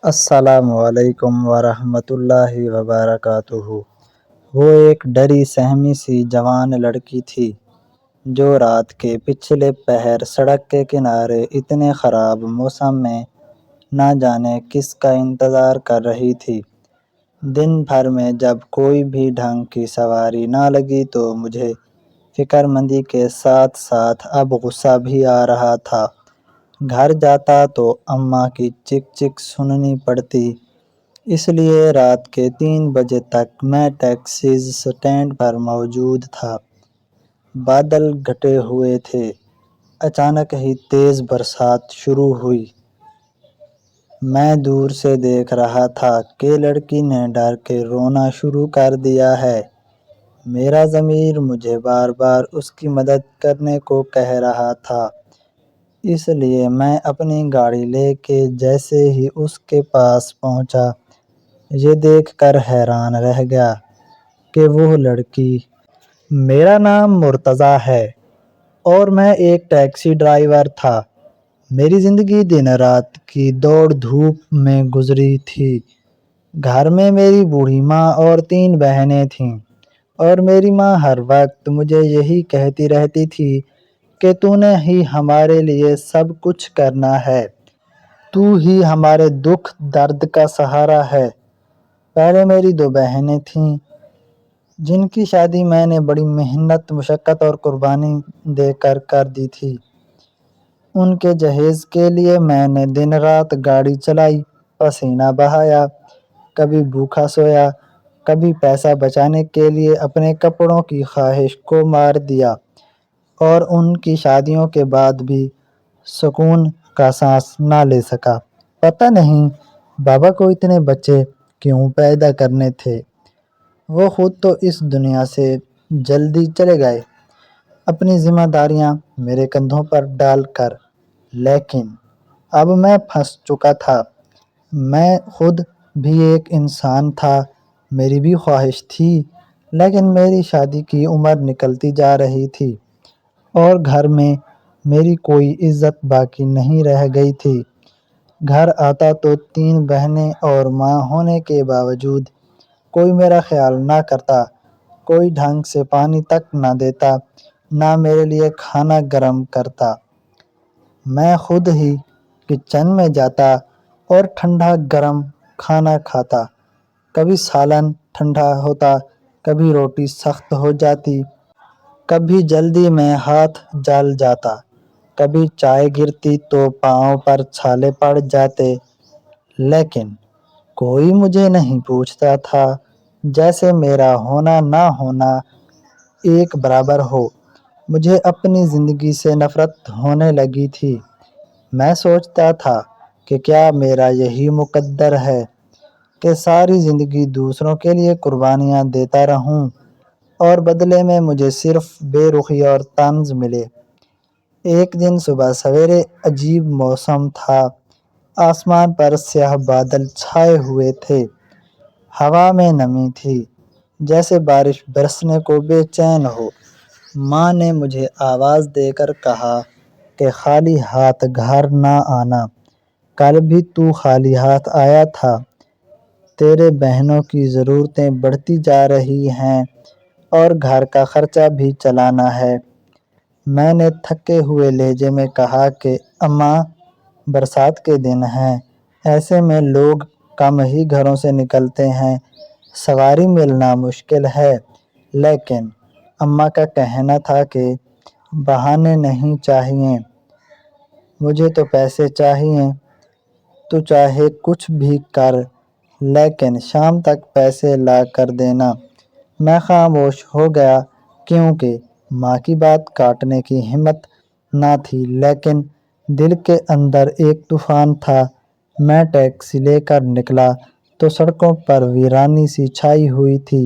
السلام علیکم ورحمۃ اللہ وبرکاتہ۔ وہ ایک ڈری سہمی سی جوان لڑکی تھی جو رات کے پچھلے پہر سڑک کے کنارے اتنے خراب موسم میں نہ جانے کس کا انتظار کر رہی تھی۔ دن بھر میں جب کوئی بھی ڈھنگ کی سواری نہ لگی تو مجھے فکر مندی کے ساتھ ساتھ اب غصہ بھی آ رہا تھا۔ گھر جاتا تو اماں کی چک چک سننی پڑتی، اس لیے رات کے 3 بجے تک میں ٹیکسیز سٹینڈ پر موجود تھا۔ بادل گھٹے ہوئے تھے، اچانک ہی تیز برسات شروع ہوئی۔ میں دور سے دیکھ رہا تھا کہ لڑکی نے ڈر کے رونا شروع کر دیا ہے۔ میرا ضمیر مجھے بار بار اس کی مدد کرنے کو کہہ رہا تھا، اس لیے میں اپنی گاڑی لے کے جیسے ہی اس کے پاس پہنچا، یہ دیکھ کر حیران رہ گیا کہ وہ لڑکی۔ میرا نام مرتضیٰ ہے اور میں ایک ٹیکسی ڈرائیور تھا۔ میری زندگی دن رات کی دوڑ دھوپ میں گزری تھی۔ گھر میں میری بوڑھی ماں اور 3 بہنیں تھیں، اور میری ماں ہر وقت مجھے یہی کہتی رہتی تھی کہ تو نے ہی ہمارے لیے سب کچھ کرنا ہے، تو ہی ہمارے دکھ درد کا سہارا ہے۔ پہلے میری 2 بہنیں تھیں جن کی شادی میں نے بڑی محنت، مشقت اور قربانی دے کر دی تھی۔ ان کے جہیز کے لیے میں نے دن رات گاڑی چلائی، پسینہ بہایا، کبھی بھوکا سویا، کبھی پیسہ بچانے کے لیے اپنے کپڑوں کی خواہش کو مار دیا، اور ان کی شادیوں کے بعد بھی سکون کا سانس نہ لے سکا۔ پتہ نہیں بابا کو اتنے بچے کیوں پیدا کرنے تھے، وہ خود تو اس دنیا سے جلدی چلے گئے اپنی ذمہ داریاں میرے کندھوں پر ڈال کر۔ لیکن اب میں پھنس چکا تھا۔ میں خود بھی ایک انسان تھا، میری بھی خواہش تھی، لیکن میری شادی کی عمر نکلتی جا رہی تھی اور گھر میں میری کوئی عزت باقی نہیں رہ گئی تھی۔ گھر آتا تو 3 بہنیں اور ماں ہونے کے باوجود کوئی میرا خیال نہ کرتا، کوئی ڈھنگ سے پانی تک نہ دیتا، نہ میرے لیے کھانا گرم کرتا۔ میں خود ہی کچن میں جاتا اور ٹھنڈا گرم کھانا کھاتا۔ کبھی سالن ٹھنڈا ہوتا، کبھی روٹی سخت ہو جاتی، کبھی جلدی میں ہاتھ جل جاتا، کبھی چائے گرتی تو پاؤں پر چھالے پڑ جاتے، لیکن کوئی مجھے نہیں پوچھتا تھا، جیسے میرا ہونا نہ ہونا ایک برابر ہو۔ مجھے اپنی زندگی سے نفرت ہونے لگی تھی۔ میں سوچتا تھا کہ کیا میرا یہی مقدر ہے کہ ساری زندگی دوسروں کے لیے قربانیاں دیتا رہوں اور بدلے میں مجھے صرف بے رخی اور طنز ملے۔ ایک دن صبح سویرے عجیب موسم تھا، آسمان پر سیاہ بادل چھائے ہوئے تھے، ہوا میں نمی تھی، جیسے بارش برسنے کو بے چین ہو۔ ماں نے مجھے آواز دے کر کہا کہ خالی ہاتھ گھر نہ آنا، کل بھی تو خالی ہاتھ آیا تھا، تیرے بہنوں کی ضرورتیں بڑھتی جا رہی ہیں اور گھر کا خرچہ بھی چلانا ہے۔ میں نے تھکے ہوئے لہجے میں کہا کہ اماں، برسات کے دن ہیں، ایسے میں لوگ کم ہی گھروں سے نکلتے ہیں، سواری ملنا مشکل ہے۔ لیکن اماں کا کہنا تھا کہ بہانے نہیں چاہئیں، مجھے تو پیسے چاہئیں، تو چاہے کچھ بھی کر لیکن شام تک پیسے لا کر دینا۔ میں خاموش ہو گیا کیونکہ ماں کی بات کاٹنے کی ہمت نہ تھی، لیکن دل کے اندر ایک طوفان تھا۔ میں ٹیکسی لے کر نکلا تو سڑکوں پر ویرانی سی چھائی ہوئی تھی،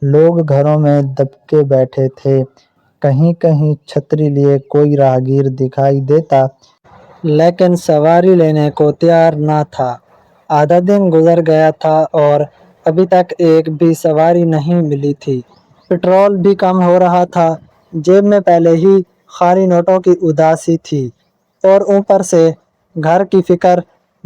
لوگ گھروں میں دبکے بیٹھے تھے، کہیں کہیں چھتری لیے کوئی راہگیر دکھائی دیتا، لیکن سواری لینے کو تیار نہ تھا۔ آدھا دن گزر گیا تھا اور ابھی تک ایک بھی سواری نہیں ملی تھی۔ پٹرول بھی کم ہو رہا تھا، جیب میں پہلے ہی خالی نوٹوں کی اداسی تھی، اور اوپر سے گھر کی فکر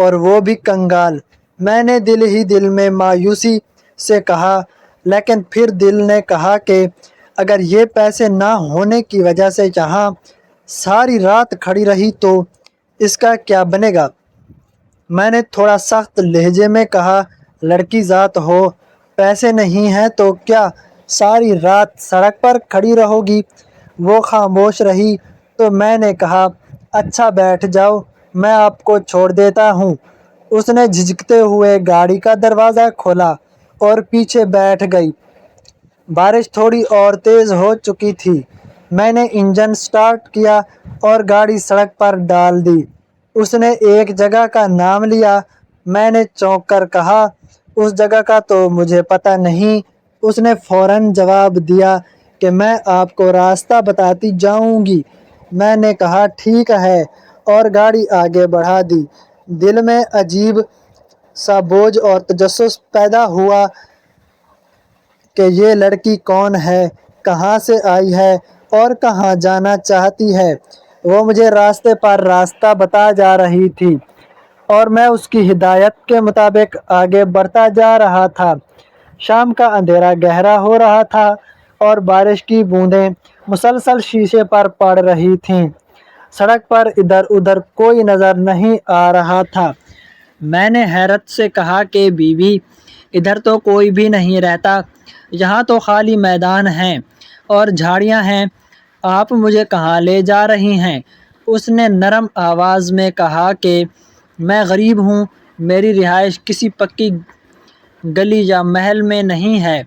اور وہ بھی کنگال۔ میں نے دل ہی دل میں مایوسی سے کہا، لیکن پھر دل نے کہا کہ اگر یہ پیسے نہ ہونے کی وجہ سے یہاں ساری رات کھڑی رہی تو اس کا کیا بنے گا؟ میں نے تھوڑا سخت لہجے میں کہا، لڑکی ذات ہو، پیسے نہیں ہیں تو کیا ساری رات سڑک پر کھڑی رہو گی؟ وہ خاموش رہی تو میں نے کہا، اچھا بیٹھ جاؤ، میں آپ کو چھوڑ دیتا ہوں۔ اس نے جھجکتے ہوئے گاڑی کا دروازہ کھولا اور پیچھے بیٹھ گئی۔ بارش تھوڑی اور تیز ہو چکی تھی۔ میں نے انجن سٹارٹ کیا اور گاڑی سڑک پر ڈال دی۔ اس نے ایک جگہ کا نام لیا۔ میں نے چونک کر کہا، اس جگہ کا تو مجھے پتہ نہیں۔ اس نے فوراً جواب دیا کہ میں آپ کو راستہ بتاتی جاؤں گی۔ میں نے کہا، ٹھیک ہے، اور گاڑی آگے بڑھا دی۔ دل میں عجیب سا بوجھ اور تجسس پیدا ہوا کہ یہ لڑکی کون ہے، کہاں سے آئی ہے اور کہاں جانا چاہتی ہے۔ وہ مجھے راستے پر راستہ بتا جا رہی تھی اور میں اس کی ہدایت کے مطابق آگے بڑھتا جا رہا تھا۔ شام کا اندھیرا گہرا ہو رہا تھا اور بارش کی بوندیں مسلسل شیشے پر پڑ رہی تھیں۔ سڑک پر ادھر ادھر کوئی نظر نہیں آ رہا تھا۔ میں نے حیرت سے کہا کہ بیوی، ادھر تو کوئی بھی نہیں رہتا، یہاں تو خالی میدان ہیں اور جھاڑیاں ہیں، آپ مجھے کہاں لے جا رہی ہیں؟ اس نے نرم آواز میں کہا کہ میں غریب ہوں، میری رہائش کسی پکی گلی یا محل میں نہیں ہے،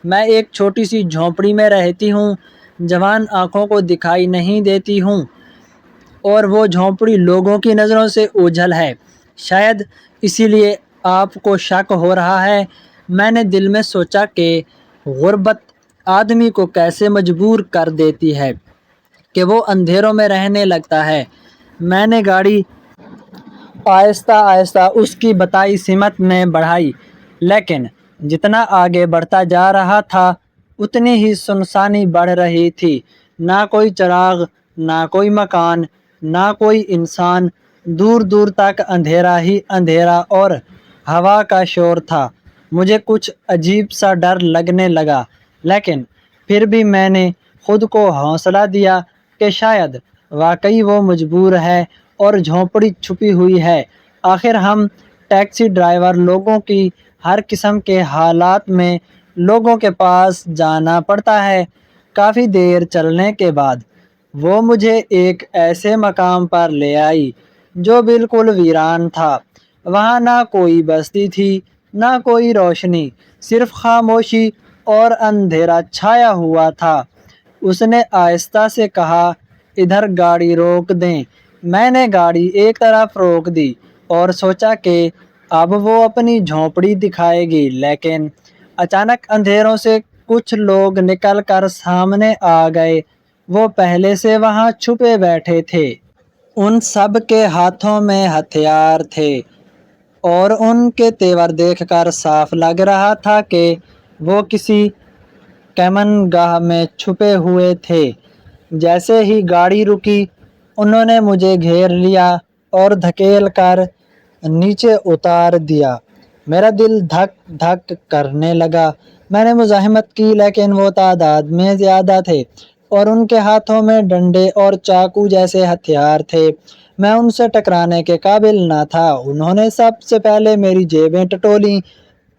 میں ایک چھوٹی سی جھونپڑی میں رہتی ہوں، جوان آنکھوں کو دکھائی نہیں دیتی ہوں، اور وہ جھونپڑی لوگوں کی نظروں سے اوجھل ہے، شاید اسی لیے آپ کو شک ہو رہا ہے۔ میں نے دل میں سوچا کہ غربت آدمی کو کیسے مجبور کر دیتی ہے کہ وہ اندھیروں میں رہنے لگتا ہے۔ میں نے گاڑی آہستہ آہستہ اس کی بتائی سمت میں بڑھائی، لیکن جتنا آگے بڑھتا جا رہا تھا اتنی ہی سنسانی بڑھ رہی تھی۔ نہ کوئی چراغ، نہ کوئی مکان، نہ کوئی انسان، دور دور تک اندھیرا ہی اندھیرا اور ہوا کا شور تھا۔ مجھے کچھ عجیب سا ڈر لگنے لگا، لیکن پھر بھی میں نے خود کو حوصلہ دیا کہ شاید واقعی وہ مجبور ہے اور جھونپڑی چھپی ہوئی ہے۔ آخر ہم ٹیکسی ڈرائیور لوگوں کی ہر قسم کے حالات میں لوگوں کے پاس جانا پڑتا ہے۔ کافی دیر چلنے کے بعد وہ مجھے ایک ایسے مقام پر لے آئی جو بالکل ویران تھا۔ وہاں نہ کوئی بستی تھی، نہ کوئی روشنی، صرف خاموشی اور اندھیرا چھایا ہوا تھا۔ اس نے آہستہ سے کہا، ادھر گاڑی روک دیں۔ میں نے گاڑی ایک طرف روک دی اور سوچا کہ اب وہ اپنی جھونپڑی دکھائے گی، لیکن اچانک اندھیروں سے کچھ لوگ نکل کر سامنے آ گئے۔ وہ پہلے سے وہاں چھپے بیٹھے تھے۔ ان سب کے ہاتھوں میں ہتھیار تھے اور ان کے تیور دیکھ کر صاف لگ رہا تھا کہ وہ کسی کمین گاہ میں چھپے ہوئے تھے۔ جیسے ہی گاڑی رکی، انہوں نے مجھے گھیر لیا اور دھکیل کر نیچے اتار دیا۔ میرا دل دھک دھک کرنے لگا۔ میں نے مزاحمت کی، لیکن وہ تعداد میں زیادہ تھے اور ان کے ہاتھوں میں ڈنڈے اور چاقو جیسے ہتھیار تھے۔ میں ان سے ٹکرانے کے قابل نہ تھا۔ انہوں نے سب سے پہلے میری جیبیں ٹٹولیں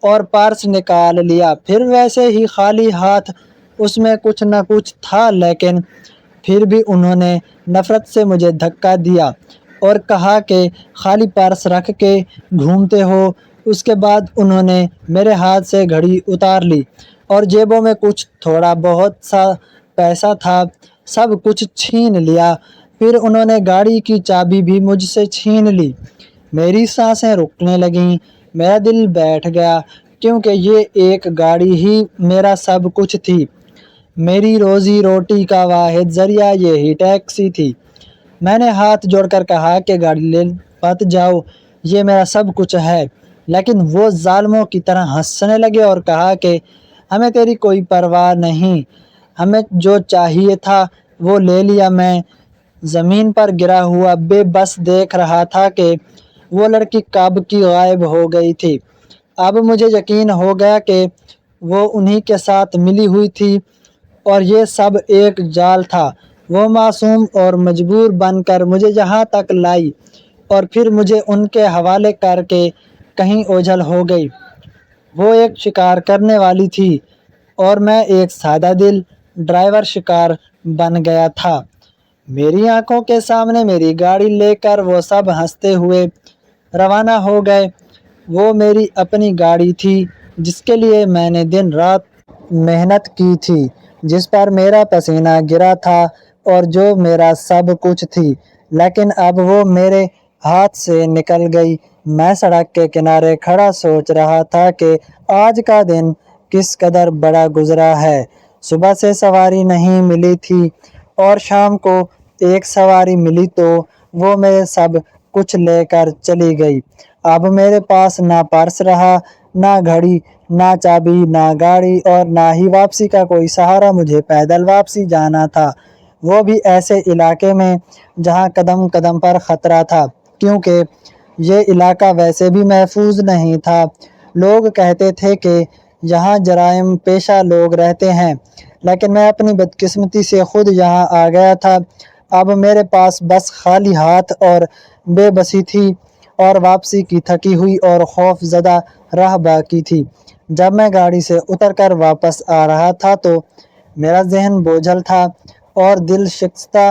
اور پرس نکال لیا، پھر ویسے ہی خالی ہاتھ۔ اس میں کچھ نہ کچھ تھا، لیکن پھر بھی انہوں نے نفرت سے مجھے دھکا دیا اور کہا کہ خالی پرس رکھ کے گھومتے ہو۔ اس کے بعد انہوں نے میرے ہاتھ سے گھڑی اتار لی اور جیبوں میں کچھ تھوڑا بہت سا پیسہ تھا، سب کچھ چھین لیا۔ پھر انہوں نے گاڑی کی چابی بھی مجھ سے چھین لی۔ میری سانسیں رکنے لگیں، میرا دل بیٹھ گیا، کیونکہ یہ ایک گاڑی ہی میرا سب کچھ تھی۔ میری روزی روٹی کا واحد ذریعہ یہی ٹیکسی تھی۔ میں نے ہاتھ جوڑ کر کہا کہ گاڑی لے مت جاؤ، یہ میرا سب کچھ ہے، لیکن وہ ظالموں کی طرح ہنسنے لگے اور کہا کہ ہمیں تیری کوئی پرواہ نہیں، ہمیں جو چاہیے تھا وہ لے لیا۔ میں زمین پر گرا ہوا بے بس دیکھ رہا تھا کہ وہ لڑکی کب کی غائب ہو گئی تھی۔ اب مجھے یقین ہو گیا کہ وہ انہی کے ساتھ ملی ہوئی تھی اور یہ سب ایک جال تھا۔ وہ معصوم اور مجبور بن کر مجھے یہاں تک لائی اور پھر مجھے ان کے حوالے کر کے کہیں اوجھل ہو گئی۔ وہ ایک شکار کرنے والی تھی اور میں ایک سادہ دل ڈرائیور شکار بن گیا تھا۔ میری آنکھوں کے سامنے میری گاڑی لے کر وہ سب ہنستے ہوئے روانہ ہو گئے۔ وہ میری اپنی گاڑی تھی جس کے لیے میں نے دن رات محنت کی تھی، جس پر میرا پسینہ گرا تھا اور جو میرا سب کچھ تھی، لیکن اب وہ میرے ہاتھ سے نکل گئی۔ میں سڑک کے کنارے کھڑا سوچ رہا تھا کہ آج کا دن کس قدر بڑا گزرا ہے۔ صبح سے سواری نہیں ملی تھی اور شام کو ایک سواری ملی تو وہ میرے سب کچھ لے کر چلی گئی۔ اب میرے پاس نہ پرس رہا، نہ گھڑی، نہ چابی، نہ گاڑی اور نہ ہی واپسی کا کوئی سہارا۔ مجھے پیدل واپسی جانا تھا، وہ بھی ایسے علاقے میں جہاں قدم قدم پر خطرہ تھا، کیونکہ یہ علاقہ ویسے بھی محفوظ نہیں تھا۔ لوگ کہتے تھے کہ یہاں جرائم پیشہ لوگ رہتے ہیں، لیکن میں اپنی بدقسمتی سے خود یہاں آ گیا تھا۔ اب میرے پاس بس خالی ہاتھ اور بے بسی تھی اور واپسی کی تھکی ہوئی اور خوف زدہ راہ باقی تھی۔ جب میں گاڑی سے اتر کر واپس آ رہا تھا تو میرا ذہن بوجھل تھا اور دل شکستہ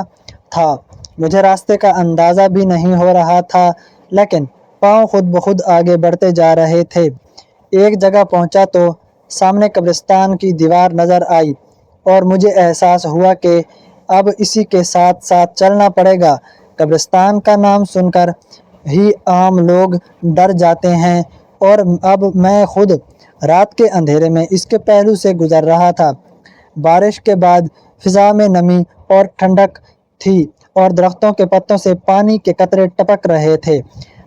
تھا۔ مجھے راستے کا اندازہ بھی نہیں ہو رہا تھا، لیکن پاؤں خود بخود آگے بڑھتے جا رہے تھے۔ ایک جگہ پہنچا تو سامنے قبرستان کی دیوار نظر آئی اور مجھے احساس ہوا کہ اب اسی کے ساتھ ساتھ چلنا پڑے گا۔ قبرستان کا نام سن کر ہی عام لوگ ڈر جاتے ہیں اور اب میں خود رات کے اندھیرے میں اس کے پہلو سے گزر رہا تھا۔ بارش کے بعد فضا میں نمی اور ٹھنڈک تھی اور درختوں کے پتوں سے پانی کے قطرے ٹپک رہے تھے۔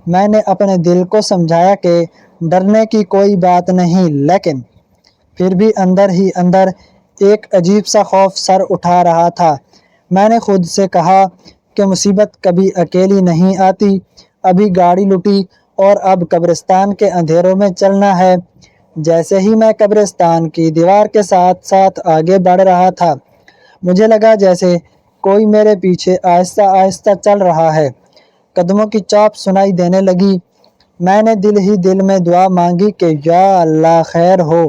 میں نے اپنے دل کو سمجھایا کہ ڈرنے کی کوئی بات نہیں، لیکن پھر بھی اندر ہی اندر ایک عجیب سا خوف سر اٹھا رہا تھا۔ میں نے خود سے کہا کہ مصیبت کبھی اکیلی نہیں آتی۔ ابھی گاڑی لٹی اور اب قبرستان کے اندھیروں میں چلنا ہے۔ جیسے ہی میں قبرستان کی دیوار کے ساتھ ساتھ آگے بڑھ رہا تھا، مجھے لگا جیسے کوئی میرے پیچھے آہستہ آہستہ چل رہا ہے۔ قدموں کی چاپ سنائی دینے لگی۔ میں نے دل ہی دل میں دعا مانگی کہ یا اللہ خیر ہو،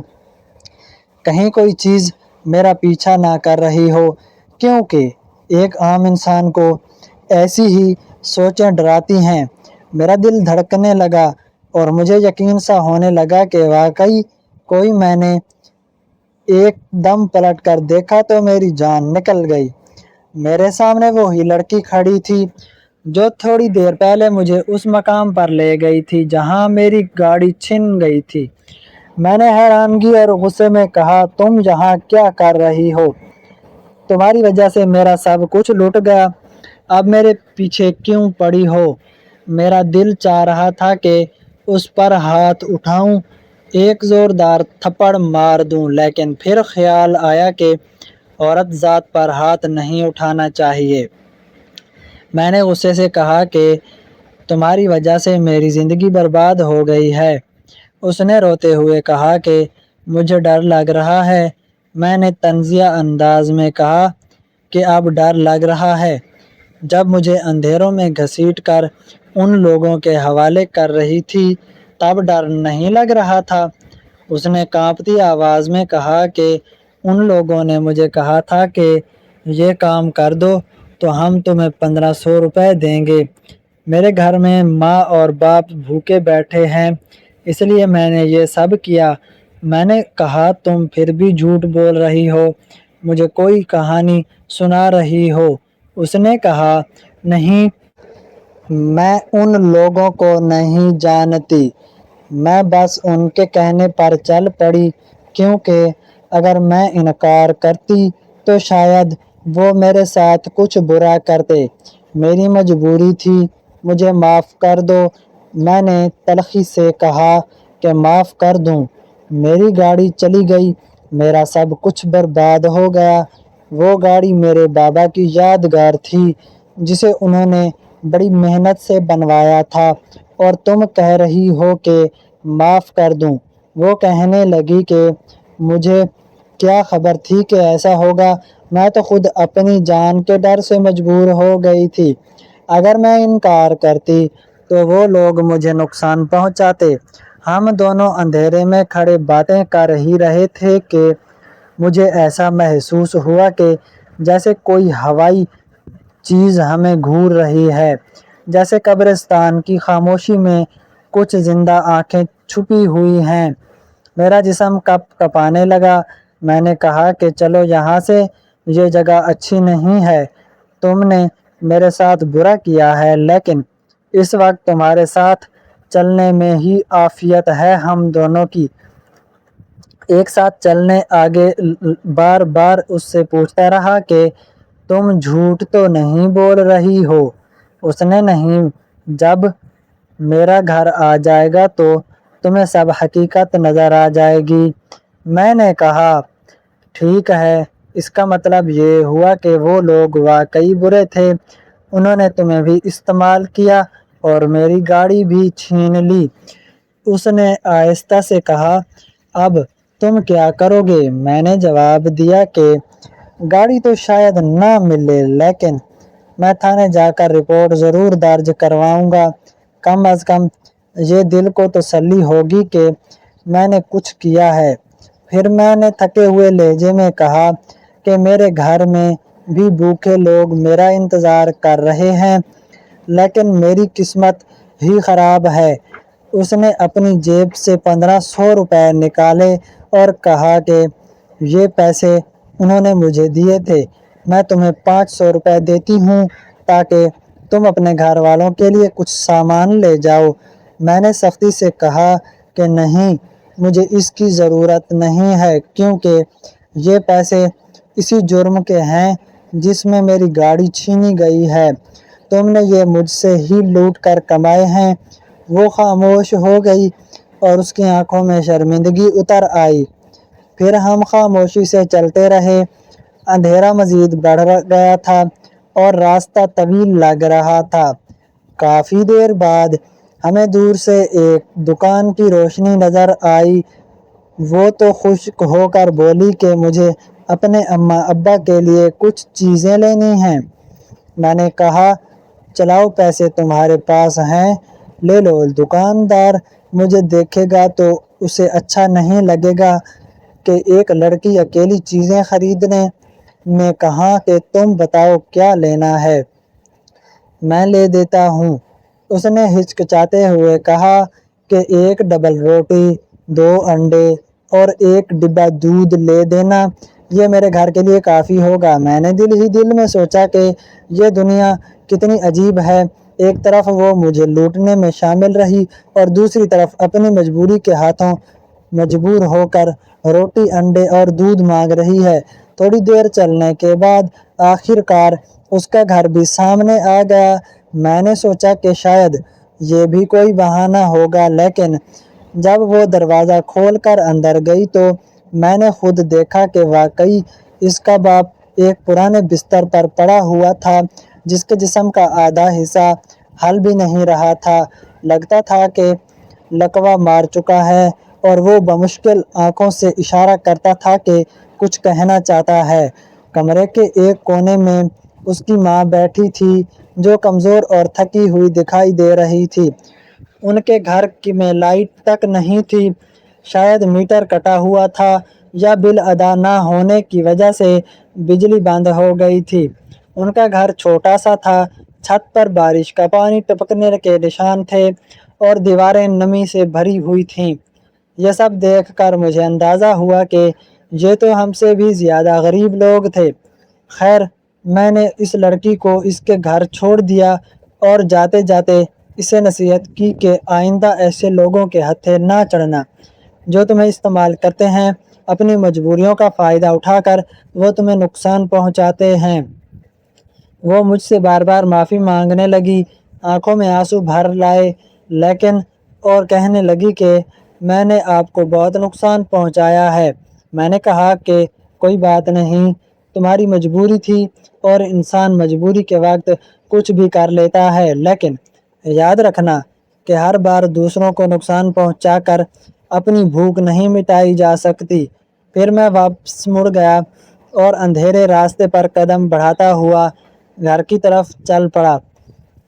کہیں کوئی چیز میرا پیچھا نہ کر رہی ہو، کیونکہ ایک عام انسان کو ایسی ہی سوچیں ڈراتی ہیں۔ میرا دل دھڑکنے لگا اور مجھے یقین سا ہونے لگا کہ واقعی کوئی میں نے ایک دم پلٹ کر دیکھا تو میری جان نکل گئی۔ میرے سامنے وہی لڑکی کھڑی تھی جو تھوڑی دیر پہلے مجھے اس مقام پر لے گئی تھی جہاں میری گاڑی چھن گئی تھی۔ میں نے حیرانگی اور غصے میں کہا، تم یہاں کیا کر رہی ہو؟ تمہاری وجہ سے میرا سب کچھ لٹ گیا، اب میرے پیچھے کیوں پڑی ہو؟ میرا دل چاہ رہا تھا کہ اس پر ہاتھ اٹھاؤں، ایک زوردار تھپڑ مار دوں، لیکن پھر خیال آیا کہ عورت ذات پر ہاتھ نہیں اٹھانا چاہیے۔ میں نے غصے سے کہا کہ تمہاری وجہ سے میری زندگی برباد ہو گئی ہے۔ اس نے روتے ہوئے کہا کہ مجھے ڈر لگ رہا ہے۔ میں نے طنزیہ انداز میں کہا کہ اب ڈر لگ رہا ہے؟ جب مجھے اندھیروں میں گھسیٹ کر ان لوگوں کے حوالے کر رہی تھی تب ڈر نہیں لگ رہا تھا؟ اس نے کانپتی آواز میں کہا کہ ان لوگوں نے مجھے کہا تھا کہ یہ کام کر دو تو ہم تمہیں 1500 روپے دیں گے۔ میرے گھر میں ماں اور باپ بھوکے بیٹھے ہیں، اس لیے میں نے یہ سب کیا۔ میں نے کہا تم پھر بھی جھوٹ بول رہی ہو، مجھے کوئی کہانی سنا رہی ہو۔ اس نے کہا نہیں، میں ان لوگوں کو نہیں جانتی، میں بس ان کے کہنے پر چل پڑی، کیونکہ اگر میں انکار کرتی تو شاید وہ میرے ساتھ کچھ برا کرتے۔ میری مجبوری تھی، مجھے معاف کر دو۔ میں نے تلخی سے کہا کہ معاف کر دوں۔ میری گاڑی چلی گئی، میرا سب کچھ برباد ہو گیا۔ وہ گاڑی میرے بابا کی یادگار تھی جسے انہوں نے بڑی محنت سے بنوایا تھا اور تم کہہ رہی ہو کہ معاف کر دوں۔ وہ کہنے لگی کہ مجھے کیا خبر تھی کہ ایسا ہوگا، میں تو خود اپنی جان کے ڈر سے مجبور ہو گئی تھی۔ اگر میں انکار کرتی تو وہ لوگ مجھے نقصان پہنچاتے۔ ہم دونوں اندھیرے میں کھڑے باتیں کر ہی رہے تھے کہ مجھے ایسا محسوس ہوا کہ جیسے کوئی ہوائی چیز ہمیں گھور رہی ہے، جیسے قبرستان کی خاموشی میں کچھ زندہ آنکھیں چھپی ہوئی ہیں۔ میرا جسم کپ کپانے لگا۔ میں نے کہا کہ چلو یہاں سے، یہ جگہ اچھی نہیں ہے۔ تم نے میرے ساتھ برا کیا ہے، لیکن اس وقت تمہارے ساتھ چلنے میں ہی عافیت ہے ہم دونوں کی۔ ایک ساتھ چلنے آگے بار بار اس سے پوچھتا رہا کہ تم جھوٹ تو نہیں بول رہی ہو؟ اس نے نہیں، جب میرا گھر آ جائے گا تو تمہیں سب حقیقت نظر آ جائے گی۔ میں نے کہا ٹھیک ہے، اس کا مطلب یہ ہوا کہ وہ لوگ واقعی برے تھے، انہوں نے تمہیں بھی استعمال کیا اور میری گاڑی بھی چھین لی۔ اس نے آہستہ سے کہا اب تم کیا کرو گے؟ میں نے جواب دیا کہ گاڑی تو شاید نہ ملے، لیکن میں تھانے جا کر رپورٹ ضرور درج کرواؤں گا۔ کم از کم یہ دل کو تسلی ہوگی کہ میں نے کچھ کیا ہے۔ پھر میں نے تھکے ہوئے لہجے میں کہا کہ میرے گھر میں بھی بھوکے لوگ میرا انتظار کر رہے ہیں، لیکن میری قسمت ہی خراب ہے۔ اس نے اپنی جیب سے 1500 روپے نکالے اور کہا کہ یہ پیسے انہوں نے مجھے دیے تھے، میں تمہیں 500 روپے دیتی ہوں تاکہ تم اپنے گھر والوں کے لیے کچھ سامان لے جاؤ۔ میں نے سختی سے کہا کہ نہیں، مجھے اس کی ضرورت نہیں ہے، کیونکہ یہ پیسے اسی جرم کے ہیں جس میں میری گاڑی چھینی گئی ہے۔ تم نے یہ مجھ سے ہی لوٹ کر کمائے ہیں۔ وہ خاموش ہو گئی اور اس کی آنکھوں میں شرمندگی اتر آئی۔ پھر ہم خاموشی سے چلتے رہے۔ اندھیرا مزید بڑھ گیا تھا اور راستہ طویل لگ رہا تھا۔ کافی دیر بعد ہمیں دور سے ایک دکان کی روشنی نظر آئی۔ وہ تو خشک ہو کر بولی کہ مجھے اپنے اماں ابا کے لیے کچھ چیزیں لینی ہیں۔ میں نے کہا چلاؤ، پیسے تمہارے پاس ہیں، لے لو۔ دکاندار مجھے دیکھے گا تو اسے اچھا نہیں لگے گا کہ ایک لڑکی اکیلی چیزیں خریدنے۔ میں کہا کہ تم بتاؤ کیا لینا ہے، میں لے دیتا ہوں۔ اس نے ہچکچاتے ہوئے کہا کہ ایک ڈبل روٹی، 2 انڈے اور ایک ڈبہ دودھ لے دینا، یہ میرے گھر کے لیے کافی ہوگا۔ میں نے دل ہی دل میں سوچا کہ یہ دنیا کتنی عجیب ہے، ایک طرف وہ مجھے لوٹنے میں شامل رہی اور دوسری طرف اپنی مجبوری کے ہاتھوں مجبور ہو کر روٹی، انڈے اور دودھ مانگ رہی ہے۔ تھوڑی دیر چلنے کے بعد آخر کار اس کا گھر بھی سامنے آ گیا۔ میں نے سوچا کہ شاید یہ بھی کوئی بہانہ ہوگا، لیکن جب وہ دروازہ کھول کر اندر گئی تو میں نے خود دیکھا کہ واقعی اس کا باپ ایک پرانے بستر پر پڑا ہوا تھا، جس کے جسم کا آدھا حصہ ہل بھی نہیں رہا تھا۔ لگتا تھا کہ لکوہ مار چکا ہے اور وہ بمشکل آنکھوں سے اشارہ کرتا تھا کہ کچھ کہنا چاہتا ہے۔ کمرے کے ایک کونے میں اس کی ماں بیٹھی تھی، جو کمزور اور تھکی ہوئی دکھائی دے رہی تھی۔ ان کے گھر میں لائٹ تک نہیں تھی، شاید میٹر کٹا ہوا تھا یا بل ادا نہ ہونے کی وجہ سے بجلی بند ہو گئی تھی۔ ان کا گھر چھوٹا سا تھا، چھت پر بارش کا پانی ٹپکنے کے نشان تھے اور دیواریں نمی سے بھری ہوئی تھیں۔ یہ سب دیکھ کر مجھے اندازہ ہوا کہ یہ تو ہم سے بھی زیادہ غریب لوگ تھے۔ خیر، میں نے اس لڑکی کو اس کے گھر چھوڑ دیا اور جاتے جاتے اسے نصیحت کی کہ آئندہ ایسے لوگوں کے ہتھے نہ چڑھنا جو تمہیں استعمال کرتے ہیں، اپنی مجبوریوں کا فائدہ اٹھا کر وہ تمہیں نقصان پہنچاتے ہیں۔ وہ مجھ سے بار بار معافی مانگنے لگی، آنکھوں میں آنسو بھر لائے، لیکن اور کہنے لگی کہ میں نے آپ کو بہت نقصان پہنچایا ہے۔ میں نے کہا کہ کوئی بات نہیں، تمہاری مجبوری تھی اور انسان مجبوری کے وقت کچھ بھی کر لیتا ہے، لیکن یاد رکھنا کہ ہر بار دوسروں کو نقصان پہنچا کر اپنی بھوک نہیں مٹائی جا سکتی۔ پھر میں واپس مڑ گیا اور اندھیرے راستے پر قدم بڑھاتا ہوا گھر کی طرف چل پڑا۔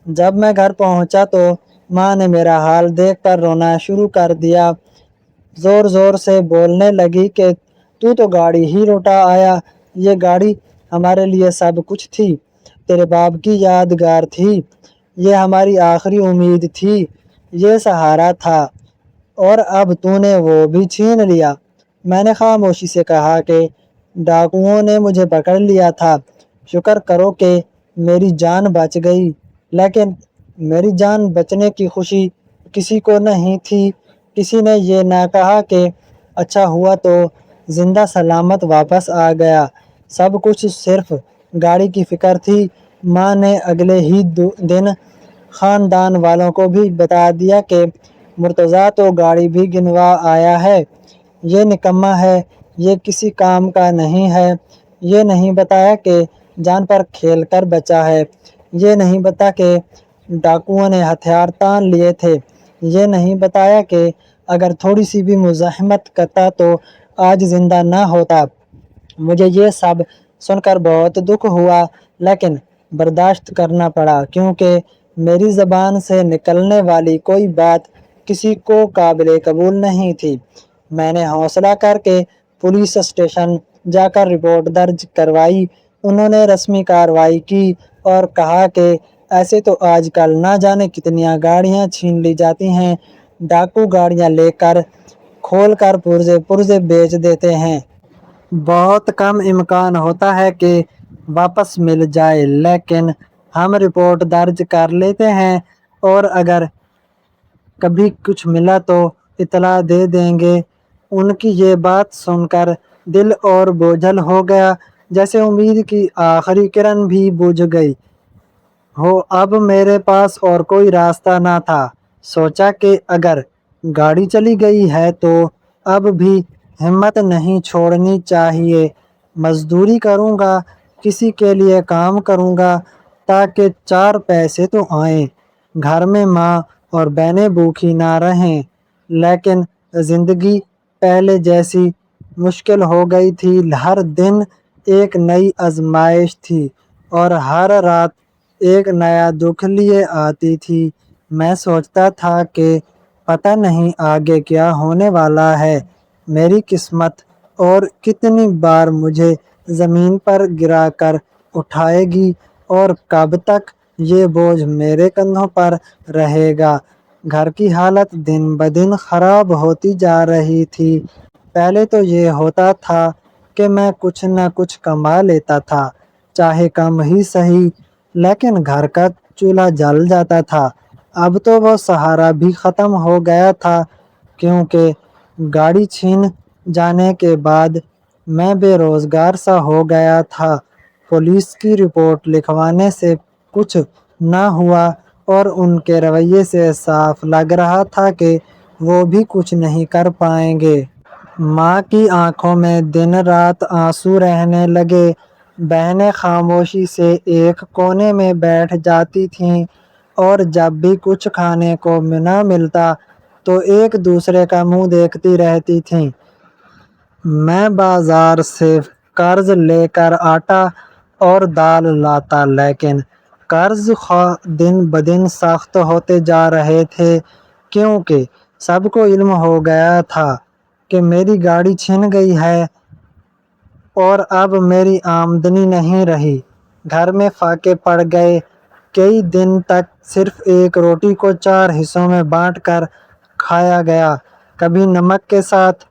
جب میں گھر پہنچا تو ماں نے میرا حال دیکھ کر رونا شروع کر دیا۔ زور زور سے بولنے لگی کہ تو گاڑی ہی لوٹا آیا، یہ گاڑی ہمارے لیے سب کچھ تھی، تیرے باپ کی یادگار تھی، یہ ہماری آخری امید تھی، یہ سہارا تھا، اور اب تو نے وہ بھی چھین لیا۔ میں نے خاموشی سے کہا کہ ڈاکوؤں نے مجھے پکڑ لیا تھا، شکر کرو کہ میری جان بچ گئی۔ لیکن میری جان بچنے کی خوشی کسی کو نہیں تھی۔ کسی نے یہ نہ کہا کہ اچھا ہوا تو زندہ سلامت واپس آ گیا۔ سب کچھ صرف گاڑی کی فکر تھی۔ ماں نے اگلے ہی دن خاندان والوں کو بھی بتا دیا کہ مرتضیٰ تو گاڑی بھی گنوا آیا ہے، یہ نکما ہے، یہ کسی کام کا نہیں ہے۔ یہ نہیں بتایا کہ جان پر کھیل کر بچا ہے، یہ نہیں بتا کہ ڈاکوؤں نے ہتھیار تان لیے تھے، یہ نہیں بتایا کہ اگر تھوڑی سی بھی مزاحمت کرتا تو آج زندہ نہ ہوتا۔ مجھے یہ سب سن کر بہت دکھ ہوا، لیکن برداشت کرنا پڑا، کیونکہ میری زبان سے نکلنے والی کوئی بات کسی کو قابل قبول نہیں تھی۔ میں نے حوصلہ کر کے پولیس اسٹیشن جا کر رپورٹ درج کروائی۔ انہوں نے رسمی کارروائی کی اور کہا کہ ایسے تو آج کل نہ جانے کتنی گاڑیاں چھین لی جاتی ہیں، ڈاکو گاڑیاں لے کر کھول کر پرزے بیچ دیتے ہیں۔ بہت کم امکان ہوتا ہے کہ واپس مل جائے، لیکن ہم رپورٹ درج کر لیتے ہیں اور اگر کبھی کچھ ملا تو اطلاع دے دیں گے۔ ان کی یہ بات سن کر دل اور بوجھل ہو گیا، جیسے امید کی آخری کرن بھی بجھ گئی ہو۔ اب میرے پاس اور کوئی راستہ نہ تھا۔ سوچا کہ اگر گاڑی چلی گئی ہے تو اب بھی ہمت نہیں چھوڑنی چاہیے۔ مزدوری کروں گا، کسی کے لیے کام کروں گا تاکہ چار پیسے تو آئیں، گھر میں ماں اور بہنیں بھوکی نہ رہیں۔ لیکن زندگی پہلے جیسی مشکل ہو گئی تھی۔ ہر دن ایک نئی آزمائش تھی اور ہر رات ایک نیا دکھ لیے آتی تھی۔ میں سوچتا تھا کہ پتہ نہیں آگے کیا ہونے والا ہے، میری قسمت اور کتنی بار مجھے زمین پر گرا کر اٹھائے گی اور کب تک یہ بوجھ میرے کندھوں پر رہے گا۔ گھر کی حالت دن بدن خراب ہوتی جا رہی تھی۔ پہلے تو یہ ہوتا تھا کہ میں کچھ نہ کچھ کما لیتا تھا، چاہے کم ہی سہی، لیکن گھر کا چولہا جل جاتا تھا۔ اب تو وہ سہارا بھی ختم ہو گیا تھا، کیونکہ گاڑی چھین جانے کے بعد میں بے روزگار سا ہو گیا تھا۔ پولیس کی رپورٹ لکھوانے سے کچھ نہ ہوا اور ان کے رویے سے صاف لگ رہا تھا کہ وہ بھی کچھ نہیں کر پائیں گے۔ ماں کی آنکھوں میں دن رات آنسو رہنے لگے۔ بہنیں خاموشی سے ایک کونے میں بیٹھ جاتی تھیں اور جب بھی کچھ کھانے کو نہ ملتا تو ایک دوسرے کا منہ دیکھتی رہتی تھیں۔ میں بازار سے قرض لے کر آٹا اور دال لاتا، لیکن قرض خواہ دن بدن سخت ہوتے جا رہے تھے، کیونکہ سب کو علم ہو گیا تھا کہ میری گاڑی چھن گئی ہے اور اب میری آمدنی نہیں رہی۔ گھر میں فاقے پڑ گئے۔ کئی دن تک صرف ایک روٹی کو 4 حصوں میں بانٹ کر کھایا گیا۔ کبھی نمک کے ساتھ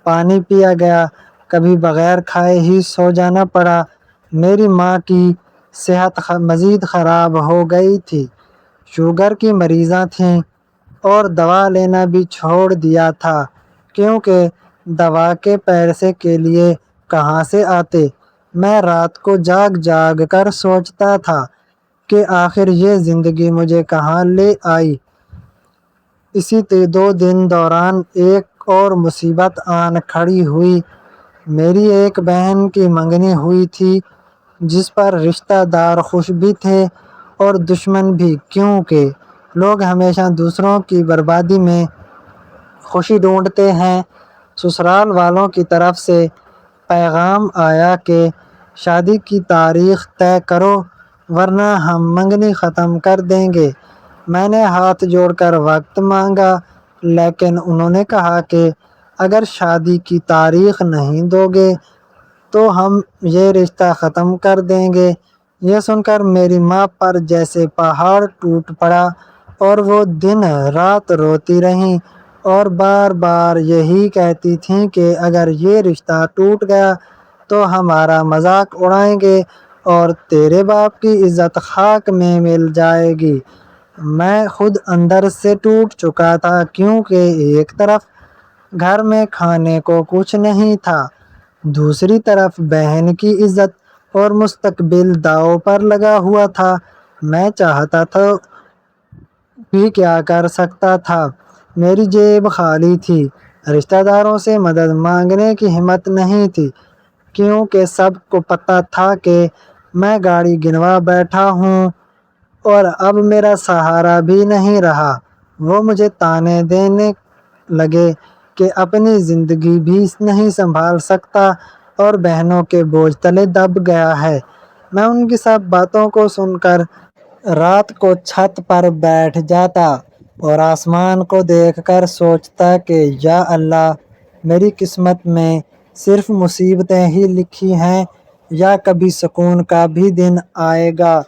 پانی پیا گیا، کبھی بغیر کھائے ہی سو جانا پڑا۔ میری ماں کی صحت مزید خراب ہو گئی تھی، شوگر کی مریضاں تھیں اور دوا لینا بھی چھوڑ دیا تھا، کیونکہ دوا کے پیسے کے لیے کہاں سے آتے۔ میں رات کو جاگ جاگ کر سوچتا تھا کہ آخر یہ زندگی مجھے کہاں لے آئی۔ اسی 2 دن دوران ایک اور مصیبت آن کھڑی ہوئی۔ میری ایک بہن کی منگنی ہوئی تھی، جس پر رشتہ دار خوش بھی تھے اور دشمن بھی، کیونکہ لوگ ہمیشہ دوسروں کی بربادی میں خوشی ڈھونڈتے ہیں۔ سسرال والوں کی طرف سے پیغام آیا کہ شادی کی تاریخ طے کرو ورنہ ہم منگنی ختم کر دیں گے۔ میں نے ہاتھ جوڑ کر وقت مانگا، لیکن انہوں نے کہا کہ اگر شادی کی تاریخ نہیں دو گے تو ہم یہ رشتہ ختم کر دیں گے۔ یہ سن کر میری ماں پر جیسے پہاڑ ٹوٹ پڑا اور وہ دن رات روتی رہیں اور بار بار یہی کہتی تھیں کہ اگر یہ رشتہ ٹوٹ گیا تو ہمارا مذاق اڑائیں گے اور تیرے باپ کی عزت خاک میں مل جائے گی۔ میں خود اندر سے ٹوٹ چکا تھا، کیونکہ ایک طرف گھر میں کھانے کو کچھ نہیں تھا، دوسری طرف بہن کی عزت اور مستقبل داؤ پر لگا ہوا تھا۔ میں چاہتا تھا بھی کیا کر سکتا تھا، میری جیب خالی تھی، رشتہ داروں سے مدد مانگنے کی ہمت نہیں تھی، کیونکہ سب کو پتہ تھا کہ میں گاڑی گنوا بیٹھا ہوں اور اب میرا سہارا بھی نہیں رہا۔ وہ مجھے طعنے دینے لگے کہ اپنی زندگی بھی نہیں سنبھال سکتا اور بہنوں کے بوجھ تلے دب گیا ہے۔ میں ان کی سب باتوں کو سن کر رات کو چھت پر بیٹھ جاتا اور آسمان کو دیکھ کر سوچتا کہ یا اللہ، میری قسمت میں صرف مصیبتیں ہی لکھی ہیں یا کبھی سکون کا بھی دن آئے گا۔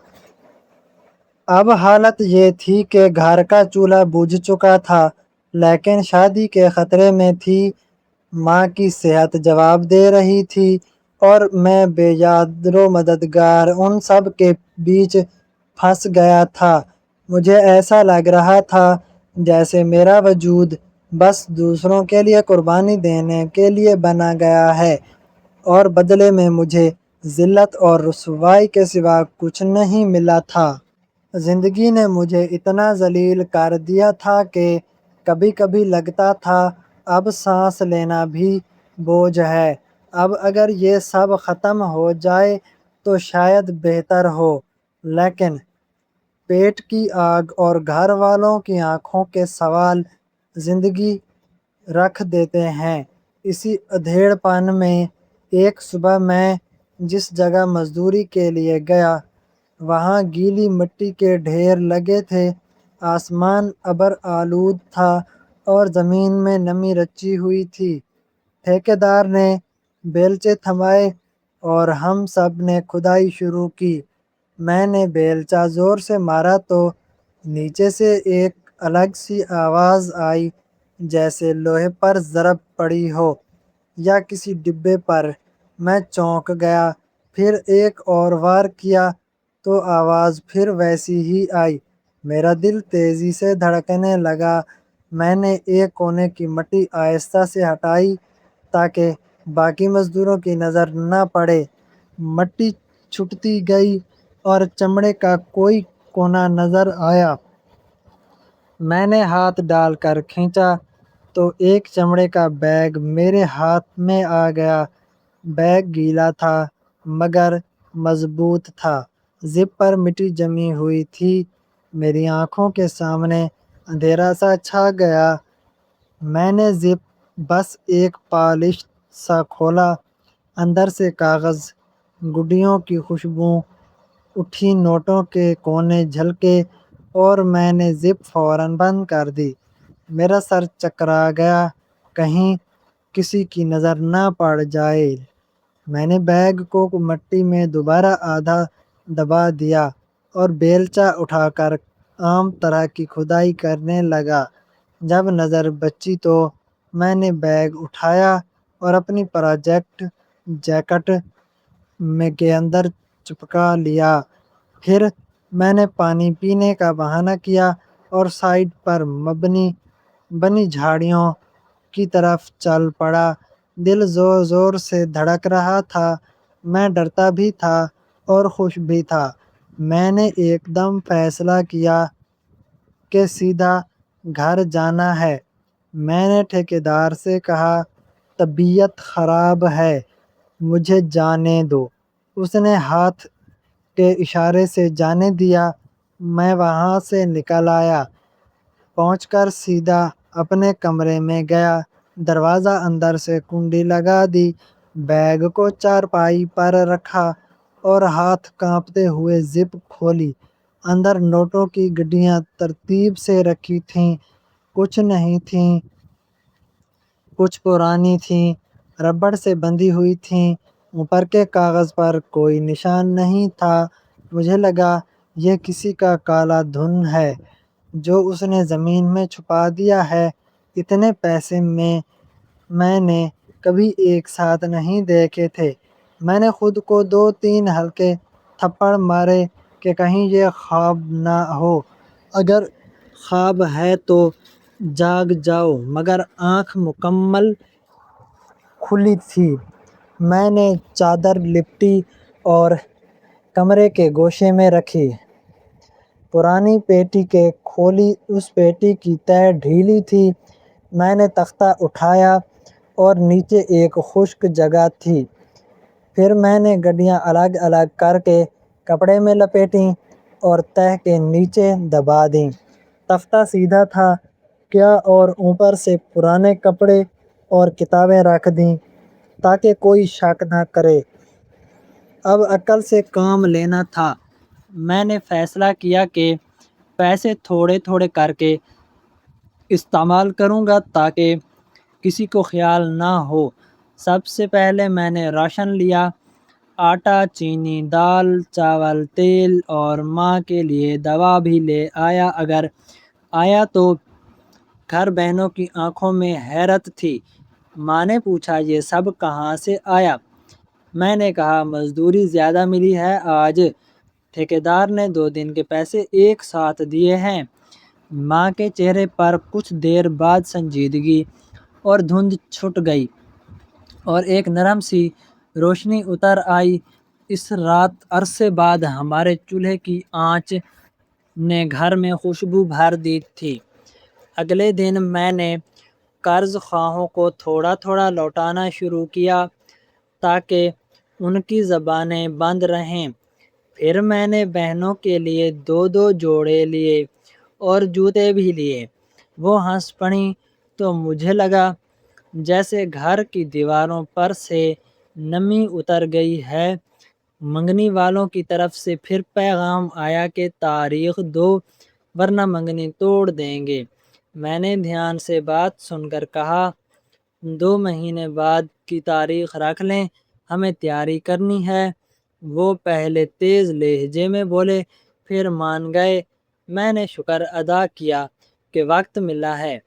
اب حالت یہ تھی کہ گھر کا چولہا بجھ چکا تھا، لیکن شادی کے خطرے میں تھی، ماں کی صحت جواب دے رہی تھی اور میں بے یار و مددگار ان سب کے بیچ پھنس گیا تھا۔ مجھے ایسا لگ رہا تھا جیسے میرا وجود بس دوسروں کے لیے قربانی دینے کے لیے بنا گیا ہے اور بدلے میں مجھے ذلت اور رسوائی کے سوا کچھ نہیں ملا تھا۔ زندگی نے مجھے اتنا ذلیل کر دیا تھا کہ کبھی کبھی لگتا تھا اب سانس لینا بھی بوجھ ہے۔ اب اگر یہ سب ختم ہو جائے تو شاید بہتر ہو، لیکن پیٹ کی آگ اور گھر والوں کی آنکھوں کے سوال زندگی رکھ دیتے ہیں۔ اسی ادھیڑ پن میں ایک صبح میں جس جگہ مزدوری کے لیے گیا، وہاں گیلی مٹی کے ڈھیر لگے تھے، آسمان ابر آلود تھا اور زمین میں نمی رچی ہوئی تھی۔ ٹھیکیدار نے بیلچے تھمائے اور ہم سب نے کھدائی شروع کی۔ میں نے بیلچہ زور سے مارا تو نیچے سے ایک الگ سی آواز آئی، جیسے لوہے پر ضرب پڑی ہو یا کسی ڈبے پر۔ میں چونک گیا، پھر ایک اور وار کیا تو آواز پھر ویسی ہی آئی۔ میرا دل تیزی سے دھڑکنے لگا۔ میں نے ایک کونے کی مٹی آہستہ سے ہٹائی تاکہ باقی مزدوروں کی نظر نہ پڑے۔ مٹی چھٹتی گئی اور چمڑے کا کوئی کونا نظر آیا۔ میں نے ہاتھ ڈال کر کھینچا تو ایک چمڑے کا بیگ میرے ہاتھ میں آ گیا۔ بیگ گیلا تھا مگر مضبوط تھا، زپ پر مٹی جمی ہوئی تھی۔ میری آنکھوں کے سامنے اندھیرا سا چھا گیا۔ میں نے زپ بس ایک پالش سا کھولا، اندر سے کاغذ، گڈیوں کی خوشبو اٹھی، نوٹوں کے کونے جھلکے اور میں نے زپ فوراً بند کر دی۔ میرا سر چکرا گیا، کہیں کسی کی نظر نہ پڑ جائے۔ میں نے بیگ کو مٹی میں دوبارہ آدھا دبا دیا اور بیلچہ اٹھا کر عام طرح کی کھدائی کرنے لگا۔ جب نظر بچی تو میں نے بیگ اٹھایا اور اپنی پراجیکٹ جیکٹ کے اندر چپکا لیا۔ پھر میں نے پانی پینے کا بہانہ کیا اور سائیڈ پر بنی جھاڑیوں کی طرف چل پڑا۔ دل زور زور سے دھڑک رہا تھا، میں ڈرتا بھی تھا اور خوش بھی تھا۔ میں نے ایک دم فیصلہ کیا کہ سیدھا گھر جانا ہے۔ میں نے ٹھیکیدار سے کہا، طبیعت خراب ہے، مجھے جانے دو۔ اس نے ہاتھ کے اشارے سے جانے دیا۔ میں وہاں سے نکل آیا۔ پہنچ کر سیدھا اپنے کمرے میں گیا، دروازہ اندر سے کنڈی لگا دی، بیگ کو چارپائی پر رکھا اور ہاتھ کانپتے ہوئے زپ کھولی۔ اندر نوٹوں کی گڈیاں ترتیب سے رکھی تھیں، کچھ نئی تھیں، کچھ پرانی تھیں، ربڑ سے بندھی ہوئی تھیں۔ اوپر کے کاغذ پر کوئی نشان نہیں تھا۔ مجھے لگا یہ کسی کا کالا دھن ہے جو اس نے زمین میں چھپا دیا ہے۔ اتنے پیسے میں نے کبھی ایک ساتھ نہیں دیکھے تھے۔ میں نے خود کو 2-3 ہلکے تھپڑ مارے کہ کہیں یہ خواب نہ ہو۔ اگر خواب ہے تو جاگ جاؤ، مگر آنکھ مکمل کھلی تھی۔ میں نے چادر لپیٹی اور کمرے کے گوشے میں رکھی۔ پرانی پیٹی کے کھولی، اس پیٹی کی تہہ ڈھیلی تھی۔ میں نے تختہ اٹھایا اور نیچے ایک خشک جگہ تھی۔ پھر میں نے گڈیاں الگ الگ کر کے کپڑے میں لپیٹیں اور تہہ کے نیچے دبا دیں۔ تختہ سیدھا تھا کیا اور اوپر سے پرانے کپڑے اور کتابیں رکھ دیں تاکہ کوئی شک نہ کرے۔ اب عقل سے کام لینا تھا۔ میں نے فیصلہ کیا کہ پیسے تھوڑے تھوڑے کر کے استعمال کروں گا تاکہ کسی کو خیال نہ ہو۔ سب سے پہلے میں نے راشن لیا، آٹا، چینی، دال، چاول، تیل اور ماں کے لیے دوا بھی لے آیا۔ اگر آیا تو گھر بہنوں کی آنکھوں میں حیرت تھی۔ ماں نے پوچھا یہ سب کہاں سے آیا؟ میں نے کہا مزدوری زیادہ ملی ہے آج، ٹھیکیدار نے 2 دن کے پیسے ایک ساتھ دیے ہیں۔ ماں کے چہرے پر کچھ دیر بعد سنجیدگی اور دھند چھٹ گئی اور ایک نرم سی روشنی اتر آئی۔ اس رات عرصے بعد ہمارے چولہے کی آنچ نے گھر میں خوشبو بھر دی تھی۔ اگلے دن میں نے قرض خواہوں کو تھوڑا تھوڑا لوٹانا شروع کیا تاکہ ان کی زبانیں بند رہیں۔ پھر میں نے بہنوں کے لیے 2-2 جوڑے لیے اور جوتے بھی لیے۔ وہ ہنس پڑیں تو مجھے لگا جیسے گھر کی دیواروں پر سے نمی اتر گئی ہے۔ منگنی والوں کی طرف سے پھر پیغام آیا کہ تاریخ دو ورنہ منگنی توڑ دیں گے۔ میں نے دھیان سے بات سن کر کہا 2 مہینے بعد کی تاریخ رکھ لیں، ہمیں تیاری کرنی ہے۔ وہ پہلے تیز لہجے میں بولے، پھر مان گئے۔ میں نے شکر ادا کیا کہ وقت ملا ہے۔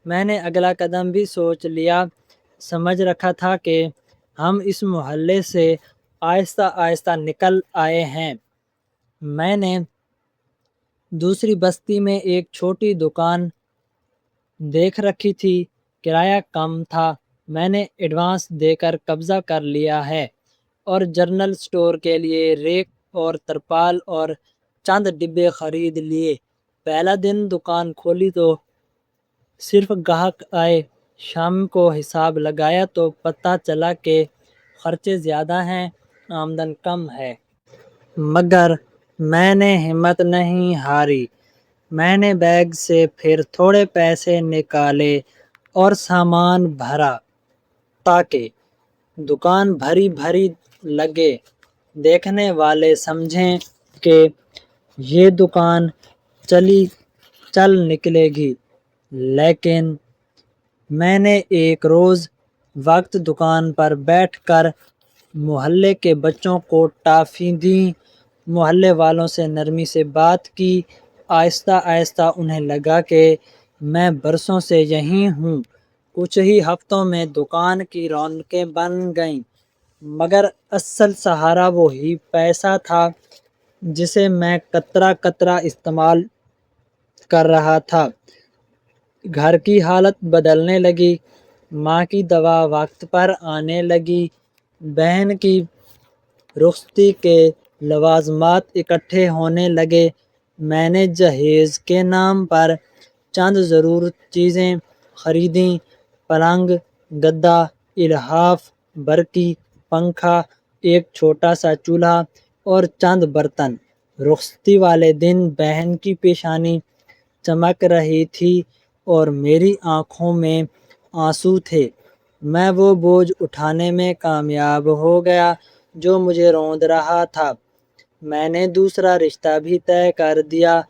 میں نے اگلا قدم بھی سوچ لیا، سمجھ رکھا تھا کہ ہم اس محلے سے آہستہ آہستہ نکل آئے ہیں۔ میں نے دوسری بستی میں ایک چھوٹی دکان دیکھ رکھی تھی، کرایہ کم تھا۔ میں نے ایڈوانس دے کر قبضہ کر لیا ہے اور جنرل اسٹور کے لیے ریک اور ترپال اور چند ڈبے خرید لیے۔ پہلا دن دکان کھولی تو صرف گاہک آئے۔ شام کو حساب لگایا تو پتہ چلا کہ خرچے زیادہ ہیں، آمدن کم ہے۔ مگر میں نے ہمت نہیں ہاری۔ میں نے بیگ سے پھر تھوڑے پیسے نکالے اور سامان بھرا تاکہ دکان بھری بھری لگے، دیکھنے والے سمجھیں کہ یہ دکان چل نکلے گی۔ لیکن میں نے ایک روز وقت دکان پر بیٹھ کر محلے کے بچوں کو ٹافی دیں، محلے والوں سے نرمی سے بات کی۔ آہستہ آہستہ انہیں لگا کہ میں برسوں سے یہیں ہوں۔ کچھ ہی ہفتوں میں دکان کی رونقیں بن گئیں، مگر اصل سہارا وہی پیسہ تھا جسے میں قطرہ قطرہ استعمال کر رہا تھا۔ گھر کی حالت بدلنے لگی، ماں کی دوا وقت پر آنے لگی، بہن کی رخصتی کے لوازمات اکٹھے ہونے لگے۔ میں نے جہیز کے نام پر چند ضرورت چیزیں خریدیں، پلنگ، گدا، لحاف، برقی پنکھا، ایک چھوٹا سا چولہا اور چند برتن۔ رخصتی والے دن بہن کی پیشانی چمک رہی تھی اور میری آنکھوں میں آنسو تھے۔ میں وہ بوجھ اٹھانے میں کامیاب ہو گیا جو مجھے روند رہا تھا۔ میں نے دوسرا رشتہ بھی طے کر دیا۔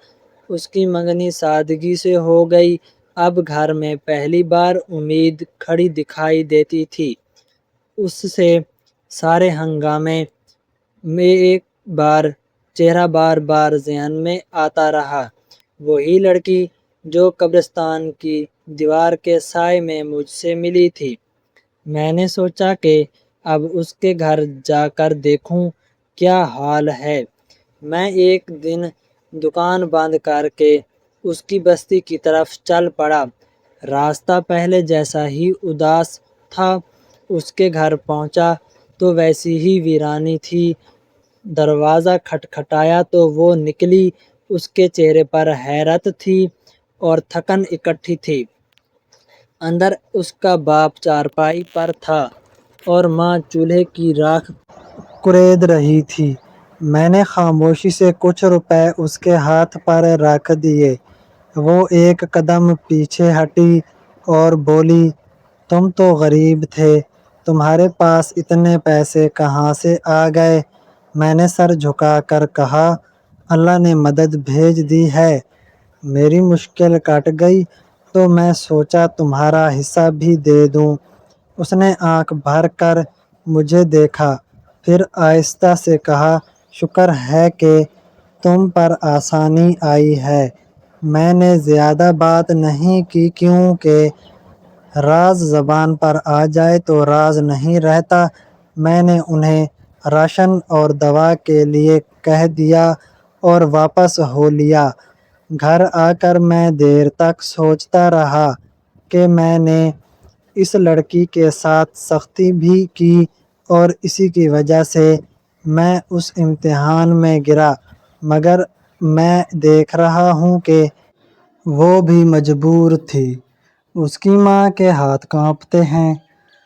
اس کی منگنی سادگی سے ہو گئی۔ اب گھر میں پہلی بار امید کھڑی دکھائی دیتی تھی۔ اس سے سارے ہنگامے میں ایک بار چہرہ بار بار ذہن میں آتا رہا، وہی لڑکی جو قبرستان کی دیوار کے سائے میں مجھ سے ملی تھی۔ میں نے سوچا کہ اب اس کے گھر جا کر دیکھوں کیا حال ہے۔ میں ایک دن دکان بند کر کے اس کی بستی کی طرف چل پڑا۔ راستہ پہلے جیسا ہی اداس تھا۔ اس کے گھر پہنچا تو ویسی ہی ویرانی تھی۔ دروازہ کھٹکھٹایا تو وہ نکلی۔ اس کے چہرے پر حیرت تھی اور تھکن اکٹھی تھی۔ اندر اس کا باپ چارپائی پر تھا اور ماں چولہے کی راکھ کورید رہی تھی۔ میں نے خاموشی سے کچھ روپے اس کے ہاتھ پر رکھ دیے۔ وہ ایک قدم پیچھے ہٹی اور بولی، تم تو غریب تھے، تمہارے پاس اتنے پیسے کہاں سے آ گئے؟ میں نے سر جھکا کر کہا، اللہ نے مدد بھیج دی ہے۔ میری مشکل کٹ گئی تو میں سوچا تمہارا حصہ بھی دے دوں۔ اس نے آنکھ بھر کر مجھے دیکھا، پھر آہستہ سے کہا، شکر ہے کہ تم پر آسانی آئی ہے۔ میں نے زیادہ بات نہیں کی کیونکہ راز زبان پر آ جائے تو راز نہیں رہتا۔ میں نے انہیں راشن اور دوا کے لیے کہہ دیا اور واپس ہو لیا۔ گھر آ کر میں دیر تک سوچتا رہا کہ میں نے اس لڑکی کے ساتھ سختی بھی کی اور اسی کی وجہ سے میں اس امتحان میں گرا، مگر میں دیکھ رہا ہوں کہ وہ بھی مجبور تھی۔ اس کی ماں کے ہاتھ کانپتے ہیں،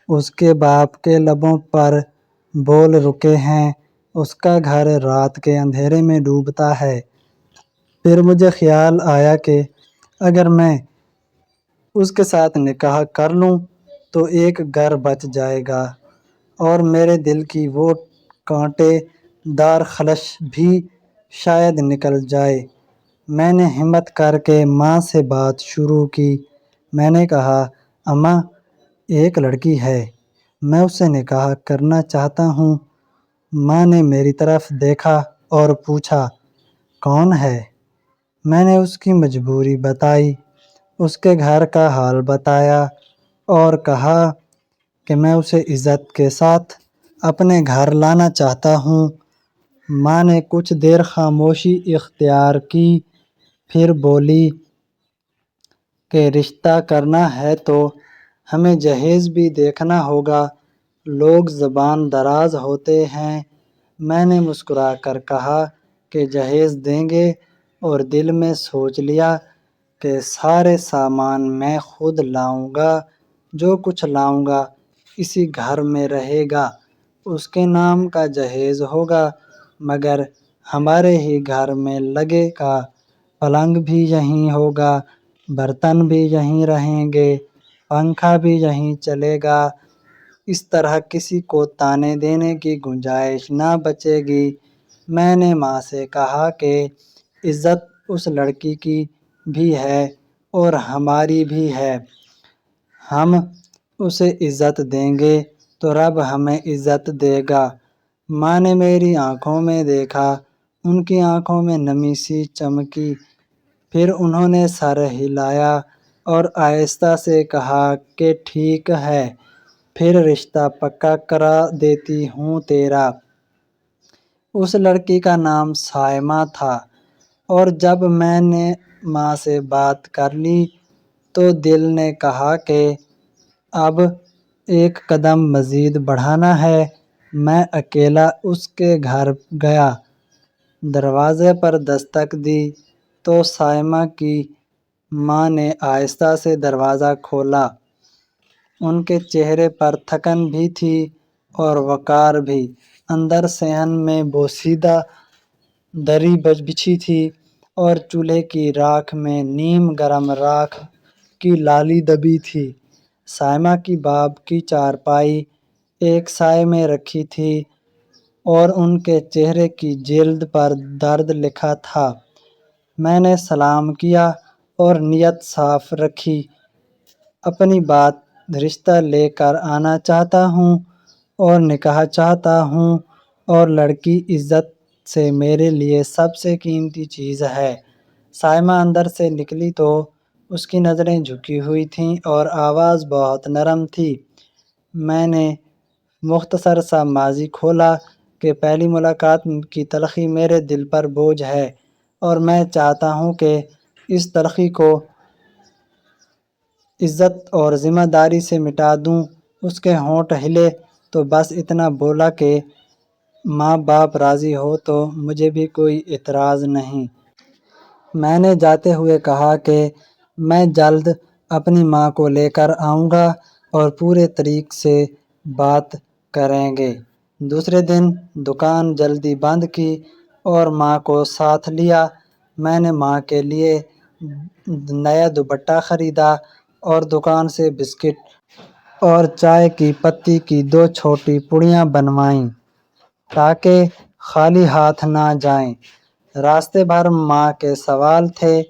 اس کے باپ کے لبوں پر بول رکے ہیں، اس کا گھر رات کے اندھیرے میں ڈوبتا ہے۔ پھر مجھے خیال آیا کہ اگر میں اس کے ساتھ نکاح کر لوں تو ایک گھر بچ جائے گا اور میرے دل کی وہ کانٹے دار خلش بھی شاید نکل جائے۔ میں نے ہمت کر کے ماں سے بات شروع کی۔ میں نے کہا، اماں، ایک لڑکی ہے، میں اس سے نکاح کرنا چاہتا ہوں۔ ماں نے میری طرف دیکھا اور پوچھا، کون ہے؟ میں نے اس کی مجبوری بتائی، اس کے گھر کا حال بتایا اور کہا کہ میں اسے عزت کے ساتھ اپنے گھر لانا چاہتا ہوں۔ ماں نے کچھ دیر خاموشی اختیار کی، پھر بولی کہ رشتہ کرنا ہے تو ہمیں جہیز بھی دیکھنا ہوگا، لوگ زبان دراز ہوتے ہیں۔ میں نے مسکرا کر کہا کہ جہیز دیں گے اور دل میں سوچ لیا کہ سارے سامان میں خود لاؤں گا، جو کچھ لاؤں گا اسی گھر میں رہے گا، اس کے نام کا جہیز ہوگا، مگر ہمارے ہی گھر میں لگے گا، پلنگ بھی یہیں ہوگا، برتن بھی یہیں رہیں گے، پنکھا بھی یہیں چلے گا۔ اس طرح کسی کو تانے دینے کی گنجائش نہ بچے گی۔ میں نے ماں سے کہا کہ عزت اس لڑکی کی بھی ہے اور ہماری بھی ہے، ہم اسے عزت دیں گے تو رب ہمیں عزت دے گا۔ ماں نے میری آنکھوں میں دیکھا، ان کی آنکھوں میں نمی سی چمکی، پھر انہوں نے سر ہلایا اور آہستہ سے کہا کہ ٹھیک ہے، پھر رشتہ پکا کرا دیتی ہوں تیرا۔ اس لڑکی کا نام صائمہ تھا، اور جب میں نے ماں سے بات کر لی تو دل نے کہا کہ اب ایک قدم مزید بڑھانا ہے۔ میں اکیلا اس کے گھر گیا، دروازے پر دستک دی تو صائمہ کی ماں نے آہستہ سے دروازہ کھولا۔ ان کے چہرے پر تھکن بھی تھی اور وقار بھی۔ اندر صحن میں بوسیدہ دری بچھی تھی اور چولہے کی راکھ میں نیم گرم راکھ کی لالی دبی تھی۔ سائمہ کی باپ کی چارپائی ایک سائے میں رکھی تھی اور ان کے چہرے کی جلد پر درد لکھا تھا۔ میں نے سلام کیا اور نیت صاف رکھی، اپنی بات رشتہ لے کر آنا چاہتا ہوں اور نکاح چاہتا ہوں، اور لڑکی عزت سے میرے لیے سب سے قیمتی چیز ہے۔ سائمہ اندر سے نکلی تو اس کی نظریں جھکی ہوئی تھیں اور آواز بہت نرم تھی۔ میں نے مختصر سا ماضی کھولا کہ پہلی ملاقات کی تلخی میرے دل پر بوجھ ہے اور میں چاہتا ہوں کہ اس تلخی کو عزت اور ذمہ داری سے مٹا دوں۔ اس کے ہونٹ ہلے تو بس اتنا بولا کہ ماں باپ راضی ہو تو مجھے بھی کوئی اعتراض نہیں۔ میں نے جاتے ہوئے کہا کہ میں جلد اپنی ماں کو لے کر آؤں گا اور پورے طریق سے بات کریں گے۔ دوسرے دن دکان جلدی بند کی اور ماں کو ساتھ لیا۔ میں نے ماں کے لیے نیا دوپٹہ خریدا اور دکان سے بسکٹ اور چائے کی پتی کی 2 چھوٹی پڑیاں بنوائیں تاکہ خالی ہاتھ نہ جائیں۔ راستے بھر ماں کے سوال تھے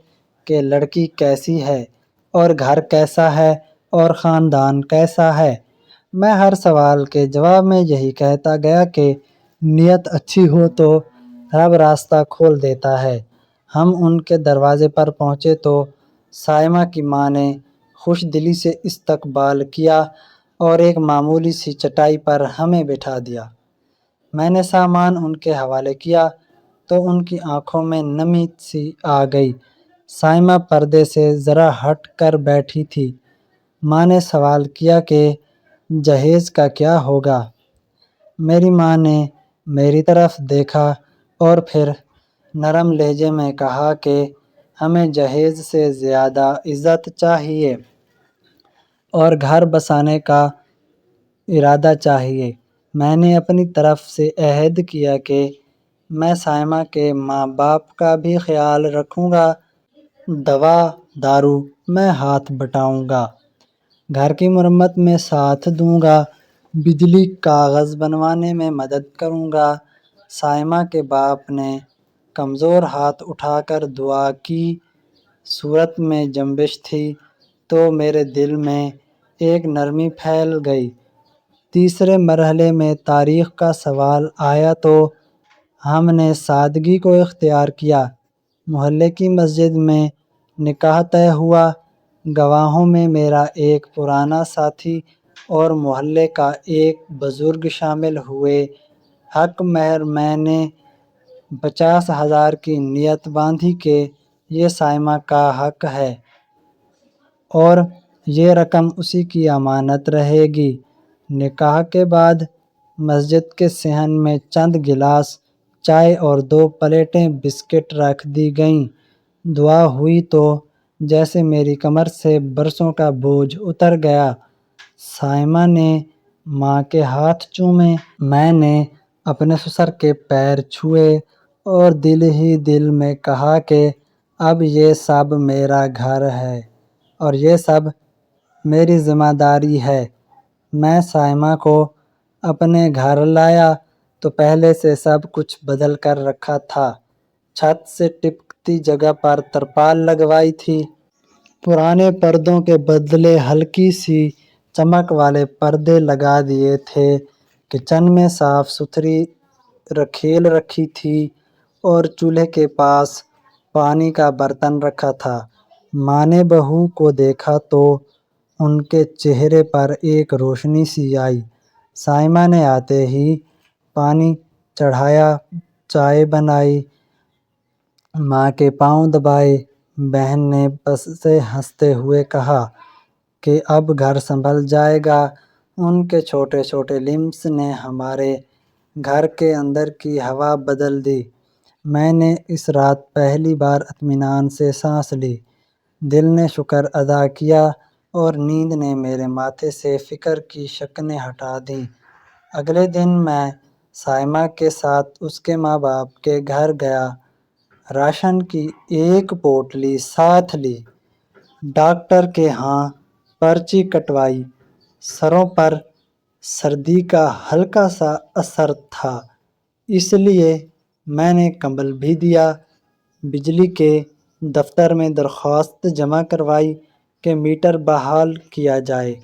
کہ لڑکی کیسی ہے اور گھر کیسا ہے اور خاندان کیسا ہے۔ میں ہر سوال کے جواب میں یہی کہتا گیا کہ نیت اچھی ہو تو رب راستہ کھول دیتا ہے۔ ہم ان کے دروازے پر پہنچے تو سائمہ کی ماں نے خوش دلی سے استقبال کیا اور ایک معمولی سی چٹائی پر ہمیں بٹھا دیا۔ میں نے سامان ان کے حوالے کیا تو ان کی آنکھوں میں نمی سی آ گئی۔ سائمہ پردے سے ذرا ہٹ کر بیٹھی تھی۔ ماں نے سوال کیا کہ جہیز کا کیا ہوگا؟ میری ماں نے میری طرف دیکھا اور پھر نرم لہجے میں کہا کہ ہمیں جہیز سے زیادہ عزت چاہیے اور گھر بسانے کا ارادہ چاہیے۔ میں نے اپنی طرف سے عہد کیا کہ میں سائمہ کے ماں باپ کا بھی خیال رکھوں گا، دوا دارو میں ہاتھ بٹاؤں گا، گھر کی مرمت میں ساتھ دوں گا، بجلی کاغذ بنوانے میں مدد کروں گا۔ سائمہ کے باپ نے کمزور ہاتھ اٹھا کر دعا کی۔ صورت میں جنبش تھی تو میرے دل میں ایک نرمی پھیل گئی۔ تیسرے مرحلے میں تاریخ کا سوال آیا تو ہم نے سادگی کو اختیار کیا۔ محلے کی مسجد میں نکاح طے ہوا۔ گواہوں میں میرا ایک پرانا ساتھی اور محلے کا ایک بزرگ شامل ہوئے۔ حق مہر میں نے 50,000 کی نیت باندھی کہ یہ سائمہ کا حق ہے اور یہ رقم اسی کی امانت رہے گی۔ نکاح کے بعد مسجد کے صحن میں چند گلاس چائے اور 2 پلیٹیں بسکٹ رکھ دی گئیں۔ دعا ہوئی تو جیسے میری کمر سے برسوں کا بوجھ اتر گیا۔ سائمہ نے ماں کے ہاتھ چومے، میں نے اپنے سسر کے پیر چھوئے اور دل ہی دل میں کہا کہ اب یہ سب میرا گھر ہے اور یہ سب میری ذمہ داری ہے۔ میں سائمہ کو اپنے گھر لایا تو پہلے سے سب کچھ بدل کر رکھا تھا۔ چھت سے ٹپکتی جگہ پر ترپال لگوائی تھی۔ پرانے پردوں کے بدلے ہلکی سی چمک والے پردے لگا دیے تھے۔ کچن میں صاف ستھری رکھیل رکھی تھی اور چولہے کے پاس پانی کا برتن رکھا تھا۔ ماں نے بہو کو دیکھا تو ان کے چہرے پر ایک روشنی سی آئی۔ سائمہ نے آتے ہی پانی چڑھایا، چائے بنائی، ماں کے پاؤں دبائے۔ بہن نے بس سے ہنستے ہوئے کہا کہ اب گھر سنبھل جائے گا۔ ان کے چھوٹے چھوٹے لمس نے ہمارے گھر کے اندر کی ہوا بدل دی۔ میں نے اس رات پہلی بار اطمینان سے سانس لی۔ دل نے شکر ادا کیا اور نیند نے میرے ماتھے سے فکر کی شکنیں ہٹا دیں۔ اگلے دن میں سائمہ کے ساتھ اس کے ماں باپ کے گھر گیا۔ راشن کی ایک پوٹلی ساتھ لی، ڈاکٹر کے ہاں پرچی کٹوائی۔ سروں پر سردی کا ہلکا سا اثر تھا، اس لیے میں نے کمبل بھی دیا۔ بجلی کے دفتر میں درخواست جمع کروائی کہ میٹر بحال کیا جائے۔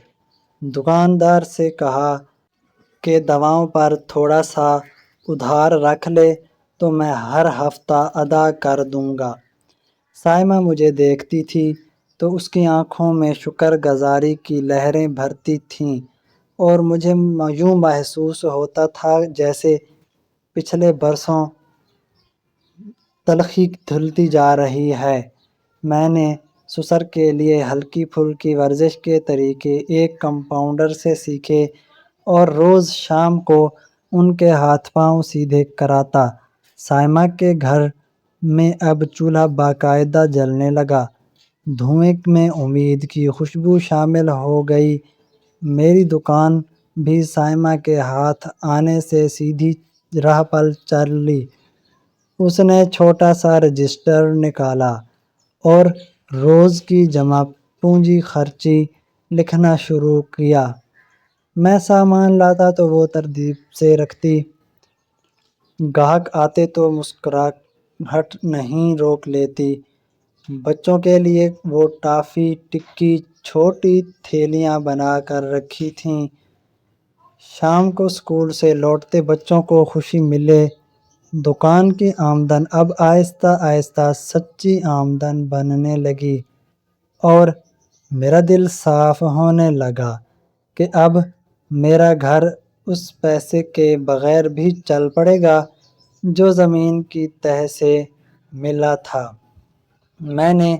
دکاندار سے کہا کہ دواؤں پر تھوڑا سا ادھار رکھ لے تو میں ہر ہفتہ ادا کر دوں گا۔ سائمہ مجھے دیکھتی تھی تو اس کی آنکھوں میں شکر گزاری کی لہریں بھرتی تھیں، اور مجھے یوں محسوس ہوتا تھا جیسے پچھلے برسوں تلخی دھلتی جا رہی ہے۔ میں نے سسر کے لیے ہلکی پھلکی ورزش کے طریقے ایک کمپاؤنڈر سے سیکھے اور روز شام کو ان کے ہاتھ پاؤں سیدھے کراتا۔ سائمہ کے گھر میں اب چولہا باقاعدہ جلنے لگا، دھوئیں میں امید کی خوشبو شامل ہو گئی۔ میری دکان بھی سائمہ کے ہاتھ آنے سے سیدھی راہ پر چلی۔ اس نے چھوٹا سا رجسٹر نکالا اور روز کی جمع پونجی خرچی لکھنا شروع کیا۔ میں سامان لاتا تو وہ ترتیب سے رکھتی، گاہک آتے تو مسکراہٹ نہیں روک لیتی۔ بچوں کے لیے وہ ٹافی ٹکی چھوٹی تھیلیاں بنا کر رکھی تھیں۔ شام کو اسکول سے لوٹتے بچوں کو خوشی ملے۔ دکان کی آمدن اب آہستہ آہستہ سچی آمدن بننے لگی، اور میرا دل صاف ہونے لگا کہ اب میرا گھر اس پیسے کے بغیر بھی چل پڑے گا جو زمین کی تہ سے ملا تھا۔ میں نے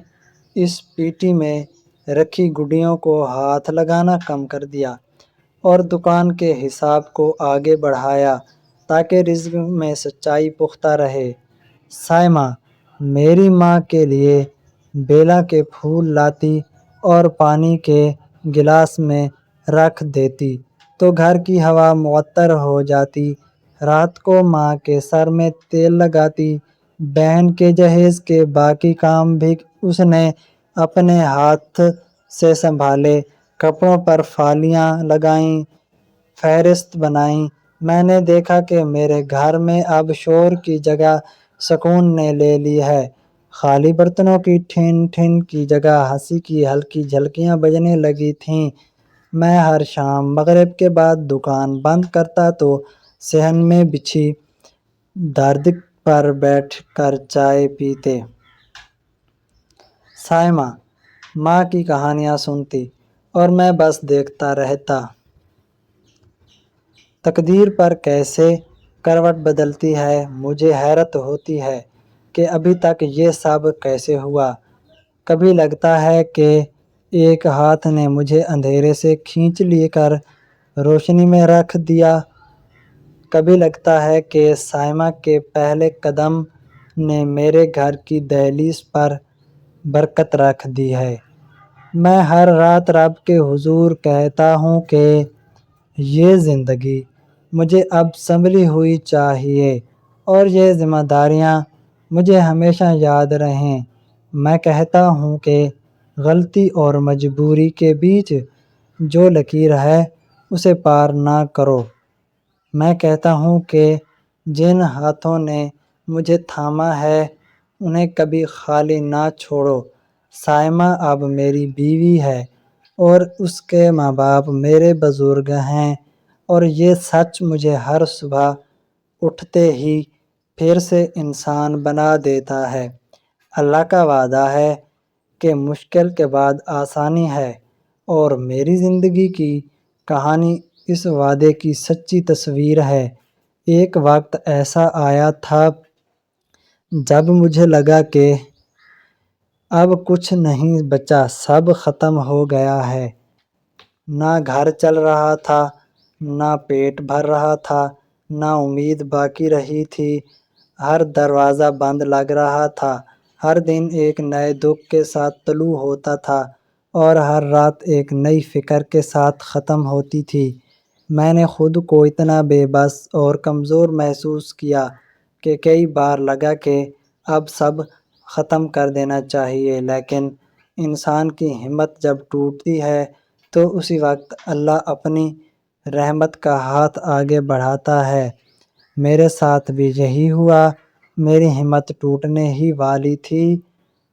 اس پیٹی میں رکھی گڈیوں کو ہاتھ لگانا کم کر دیا اور دکان کے حساب کو آگے بڑھایا تاکہ رزق میں سچائی پختہ رہے۔ سائمہ میری ماں کے لیے بیلا کے پھول لاتی اور پانی کے گلاس میں رکھ دیتی تو گھر کی ہوا معطر ہو جاتی۔ رات کو ماں کے سر میں تیل لگاتی۔ بہن کے جہیز کے باقی کام بھی اس نے اپنے ہاتھ سے سنبھالے، کپڑوں پر فالیاں لگائیں، فہرست بنائی۔ میں نے دیکھا کہ میرے گھر میں اب شور کی جگہ سکون نے لے لی ہے۔ خالی برتنوں کی ٹھن ٹھن کی جگہ ہنسی کی ہلکی جھلکیاں بجنے لگی تھیں۔ میں ہر شام مغرب کے بعد دکان بند کرتا تو صحن میں بچھی دھردک پر بیٹھ کر چائے پیتے۔ سائمہ ماں کی کہانیاں سنتی اور میں بس دیکھتا رہتا۔ تقدیر پر کیسے کروٹ بدلتی ہے، مجھے حیرت ہوتی ہے کہ ابھی تک یہ سب کیسے ہوا۔ کبھی لگتا ہے کہ ایک ہاتھ نے مجھے اندھیرے سے کھینچ لے کر روشنی میں رکھ دیا۔ کبھی لگتا ہے کہ سائمہ کے پہلے قدم نے میرے گھر کی دہلیز پر برکت رکھ دی ہے۔ میں ہر رات رب کے حضور کہتا ہوں کہ یہ زندگی مجھے اب سنبھلی ہوئی چاہیے اور یہ ذمہ داریاں مجھے ہمیشہ یاد رہیں۔ میں کہتا ہوں کہ غلطی اور مجبوری کے بیچ جو لکیر ہے اسے پار نہ کرو۔ میں کہتا ہوں کہ جن ہاتھوں نے مجھے تھاما ہے انہیں کبھی خالی نہ چھوڑو۔ سائمہ اب میری بیوی ہے اور اس کے ماں باپ میرے بزرگ ہیں، اور یہ سچ مجھے ہر صبح اٹھتے ہی پھر سے انسان بنا دیتا ہے۔ اللہ کا وعدہ ہے کہ مشکل کے بعد آسانی ہے، اور میری زندگی کی کہانی اس وعدے کی سچی تصویر ہے۔ ایک وقت ایسا آیا تھا جب مجھے لگا کہ اب کچھ نہیں بچا، سب ختم ہو گیا ہے۔ نہ گھر چل رہا تھا، نہ پیٹ بھر رہا تھا، نہ امید باقی رہی تھی۔ ہر دروازہ بند لگ رہا تھا۔ ہر دن ایک نئے دکھ کے ساتھ طلوع ہوتا تھا اور ہر رات ایک نئی فکر کے ساتھ ختم ہوتی تھی۔ میں نے خود کو اتنا بے بس اور کمزور محسوس کیا کہ کئی بار لگا کہ اب سب ختم کر دینا چاہیے، لیکن انسان کی ہمت جب ٹوٹتی ہے تو اسی وقت اللہ اپنی رحمت کا ہاتھ آگے بڑھاتا ہے۔ میرے ساتھ بھی یہی ہوا۔ میری ہمت ٹوٹنے ہی والی تھی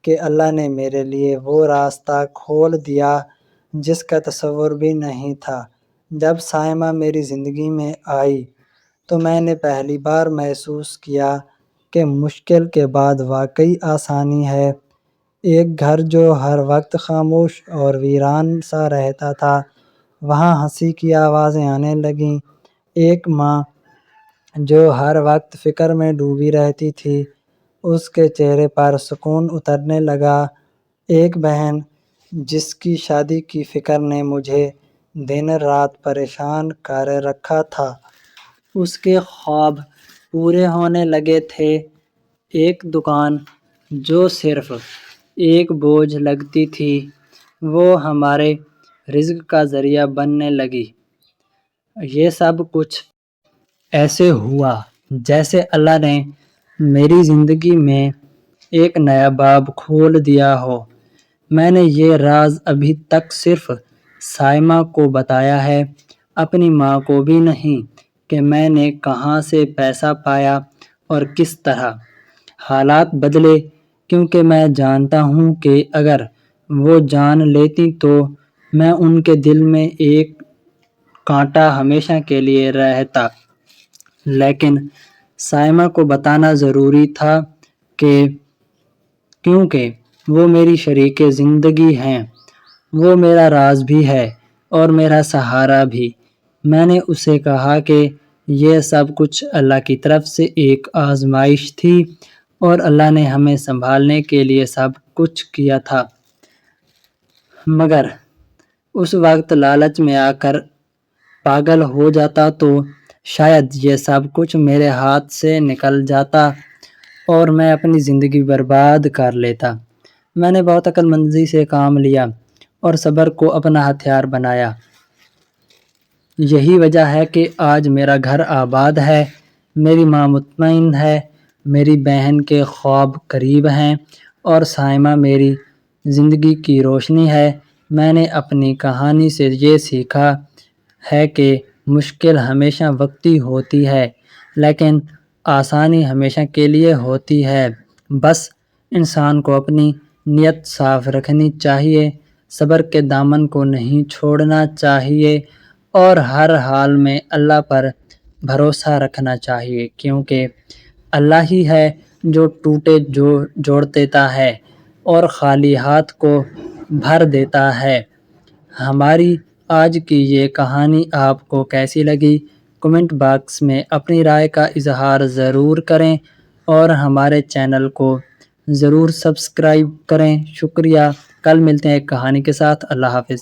کہ اللہ نے میرے لیے وہ راستہ کھول دیا جس کا تصور بھی نہیں تھا۔ جب سائمہ میری زندگی میں آئی تو میں نے پہلی بار محسوس کیا کہ مشکل کے بعد واقعی آسانی ہے۔ ایک گھر جو ہر وقت خاموش اور ویران سا رہتا تھا، وہاں ہنسی کی آوازیں آنے لگیں۔ ایک ماں جو ہر وقت فکر میں ڈوبی رہتی تھی، اس کے چہرے پر سکون اترنے لگا۔ ایک بہن جس کی شادی کی فکر نے مجھے دن رات پریشان کر رکھا تھا، اس کے خواب پورے ہونے لگے تھے۔ ایک دکان جو صرف ایک بوجھ لگتی تھی، وہ ہمارے رزق کا ذریعہ بننے لگی۔ یہ سب کچھ ایسے ہوا جیسے اللہ نے میری زندگی میں ایک نیا باب کھول دیا ہو۔ میں نے یہ راز ابھی تک صرف سائمہ کو بتایا ہے، اپنی ماں کو بھی نہیں، کہ میں نے کہاں سے پیسہ پایا اور کس طرح حالات بدلے، کیونکہ میں جانتا ہوں کہ اگر وہ جان لیتی تو میں ان کے دل میں ایک کانٹا ہمیشہ کے لیے رہتا۔ لیکن سائمہ کو بتانا ضروری تھا کیونکہ وہ میری شریک زندگی ہیں، وہ میرا راز بھی ہے اور میرا سہارا بھی۔ میں نے اسے کہا کہ یہ سب کچھ اللہ کی طرف سے ایک آزمائش تھی اور اللہ نے ہمیں سنبھالنے کے لیے سب کچھ کیا تھا، مگر اس وقت لالچ میں آ کر پاگل ہو جاتا تو شاید یہ سب کچھ میرے ہاتھ سے نکل جاتا اور میں اپنی زندگی برباد کر لیتا۔ میں نے بہت عقل مندی سے کام لیا اور صبر کو اپنا ہتھیار بنایا۔ یہی وجہ ہے کہ آج میرا گھر آباد ہے، میری ماں مطمئن ہے، میری بہن کے خواب قریب ہیں اور سائمہ میری زندگی کی روشنی ہے۔ میں نے اپنی کہانی سے یہ سیکھا ہے کہ مشکل ہمیشہ وقتی ہوتی ہے، لیکن آسانی ہمیشہ کے لیے ہوتی ہے۔ بس انسان کو اپنی نیت صاف رکھنی چاہیے، صبر کے دامن کو نہیں چھوڑنا چاہیے اور ہر حال میں اللہ پر بھروسہ رکھنا چاہیے، کیونکہ اللہ ہی ہے جو ٹوٹے جوڑ دیتا ہے اور خالی ہاتھ کو بھر دیتا ہے۔ ہماری آج کی یہ کہانی آپ کو کیسی لگی؟ کمنٹ باکس میں اپنی رائے کا اظہار ضرور کریں اور ہمارے چینل کو ضرور سبسکرائب کریں۔ شکریہ۔ کل ملتے ہیں ایک کہانی کے ساتھ۔ اللہ حافظ۔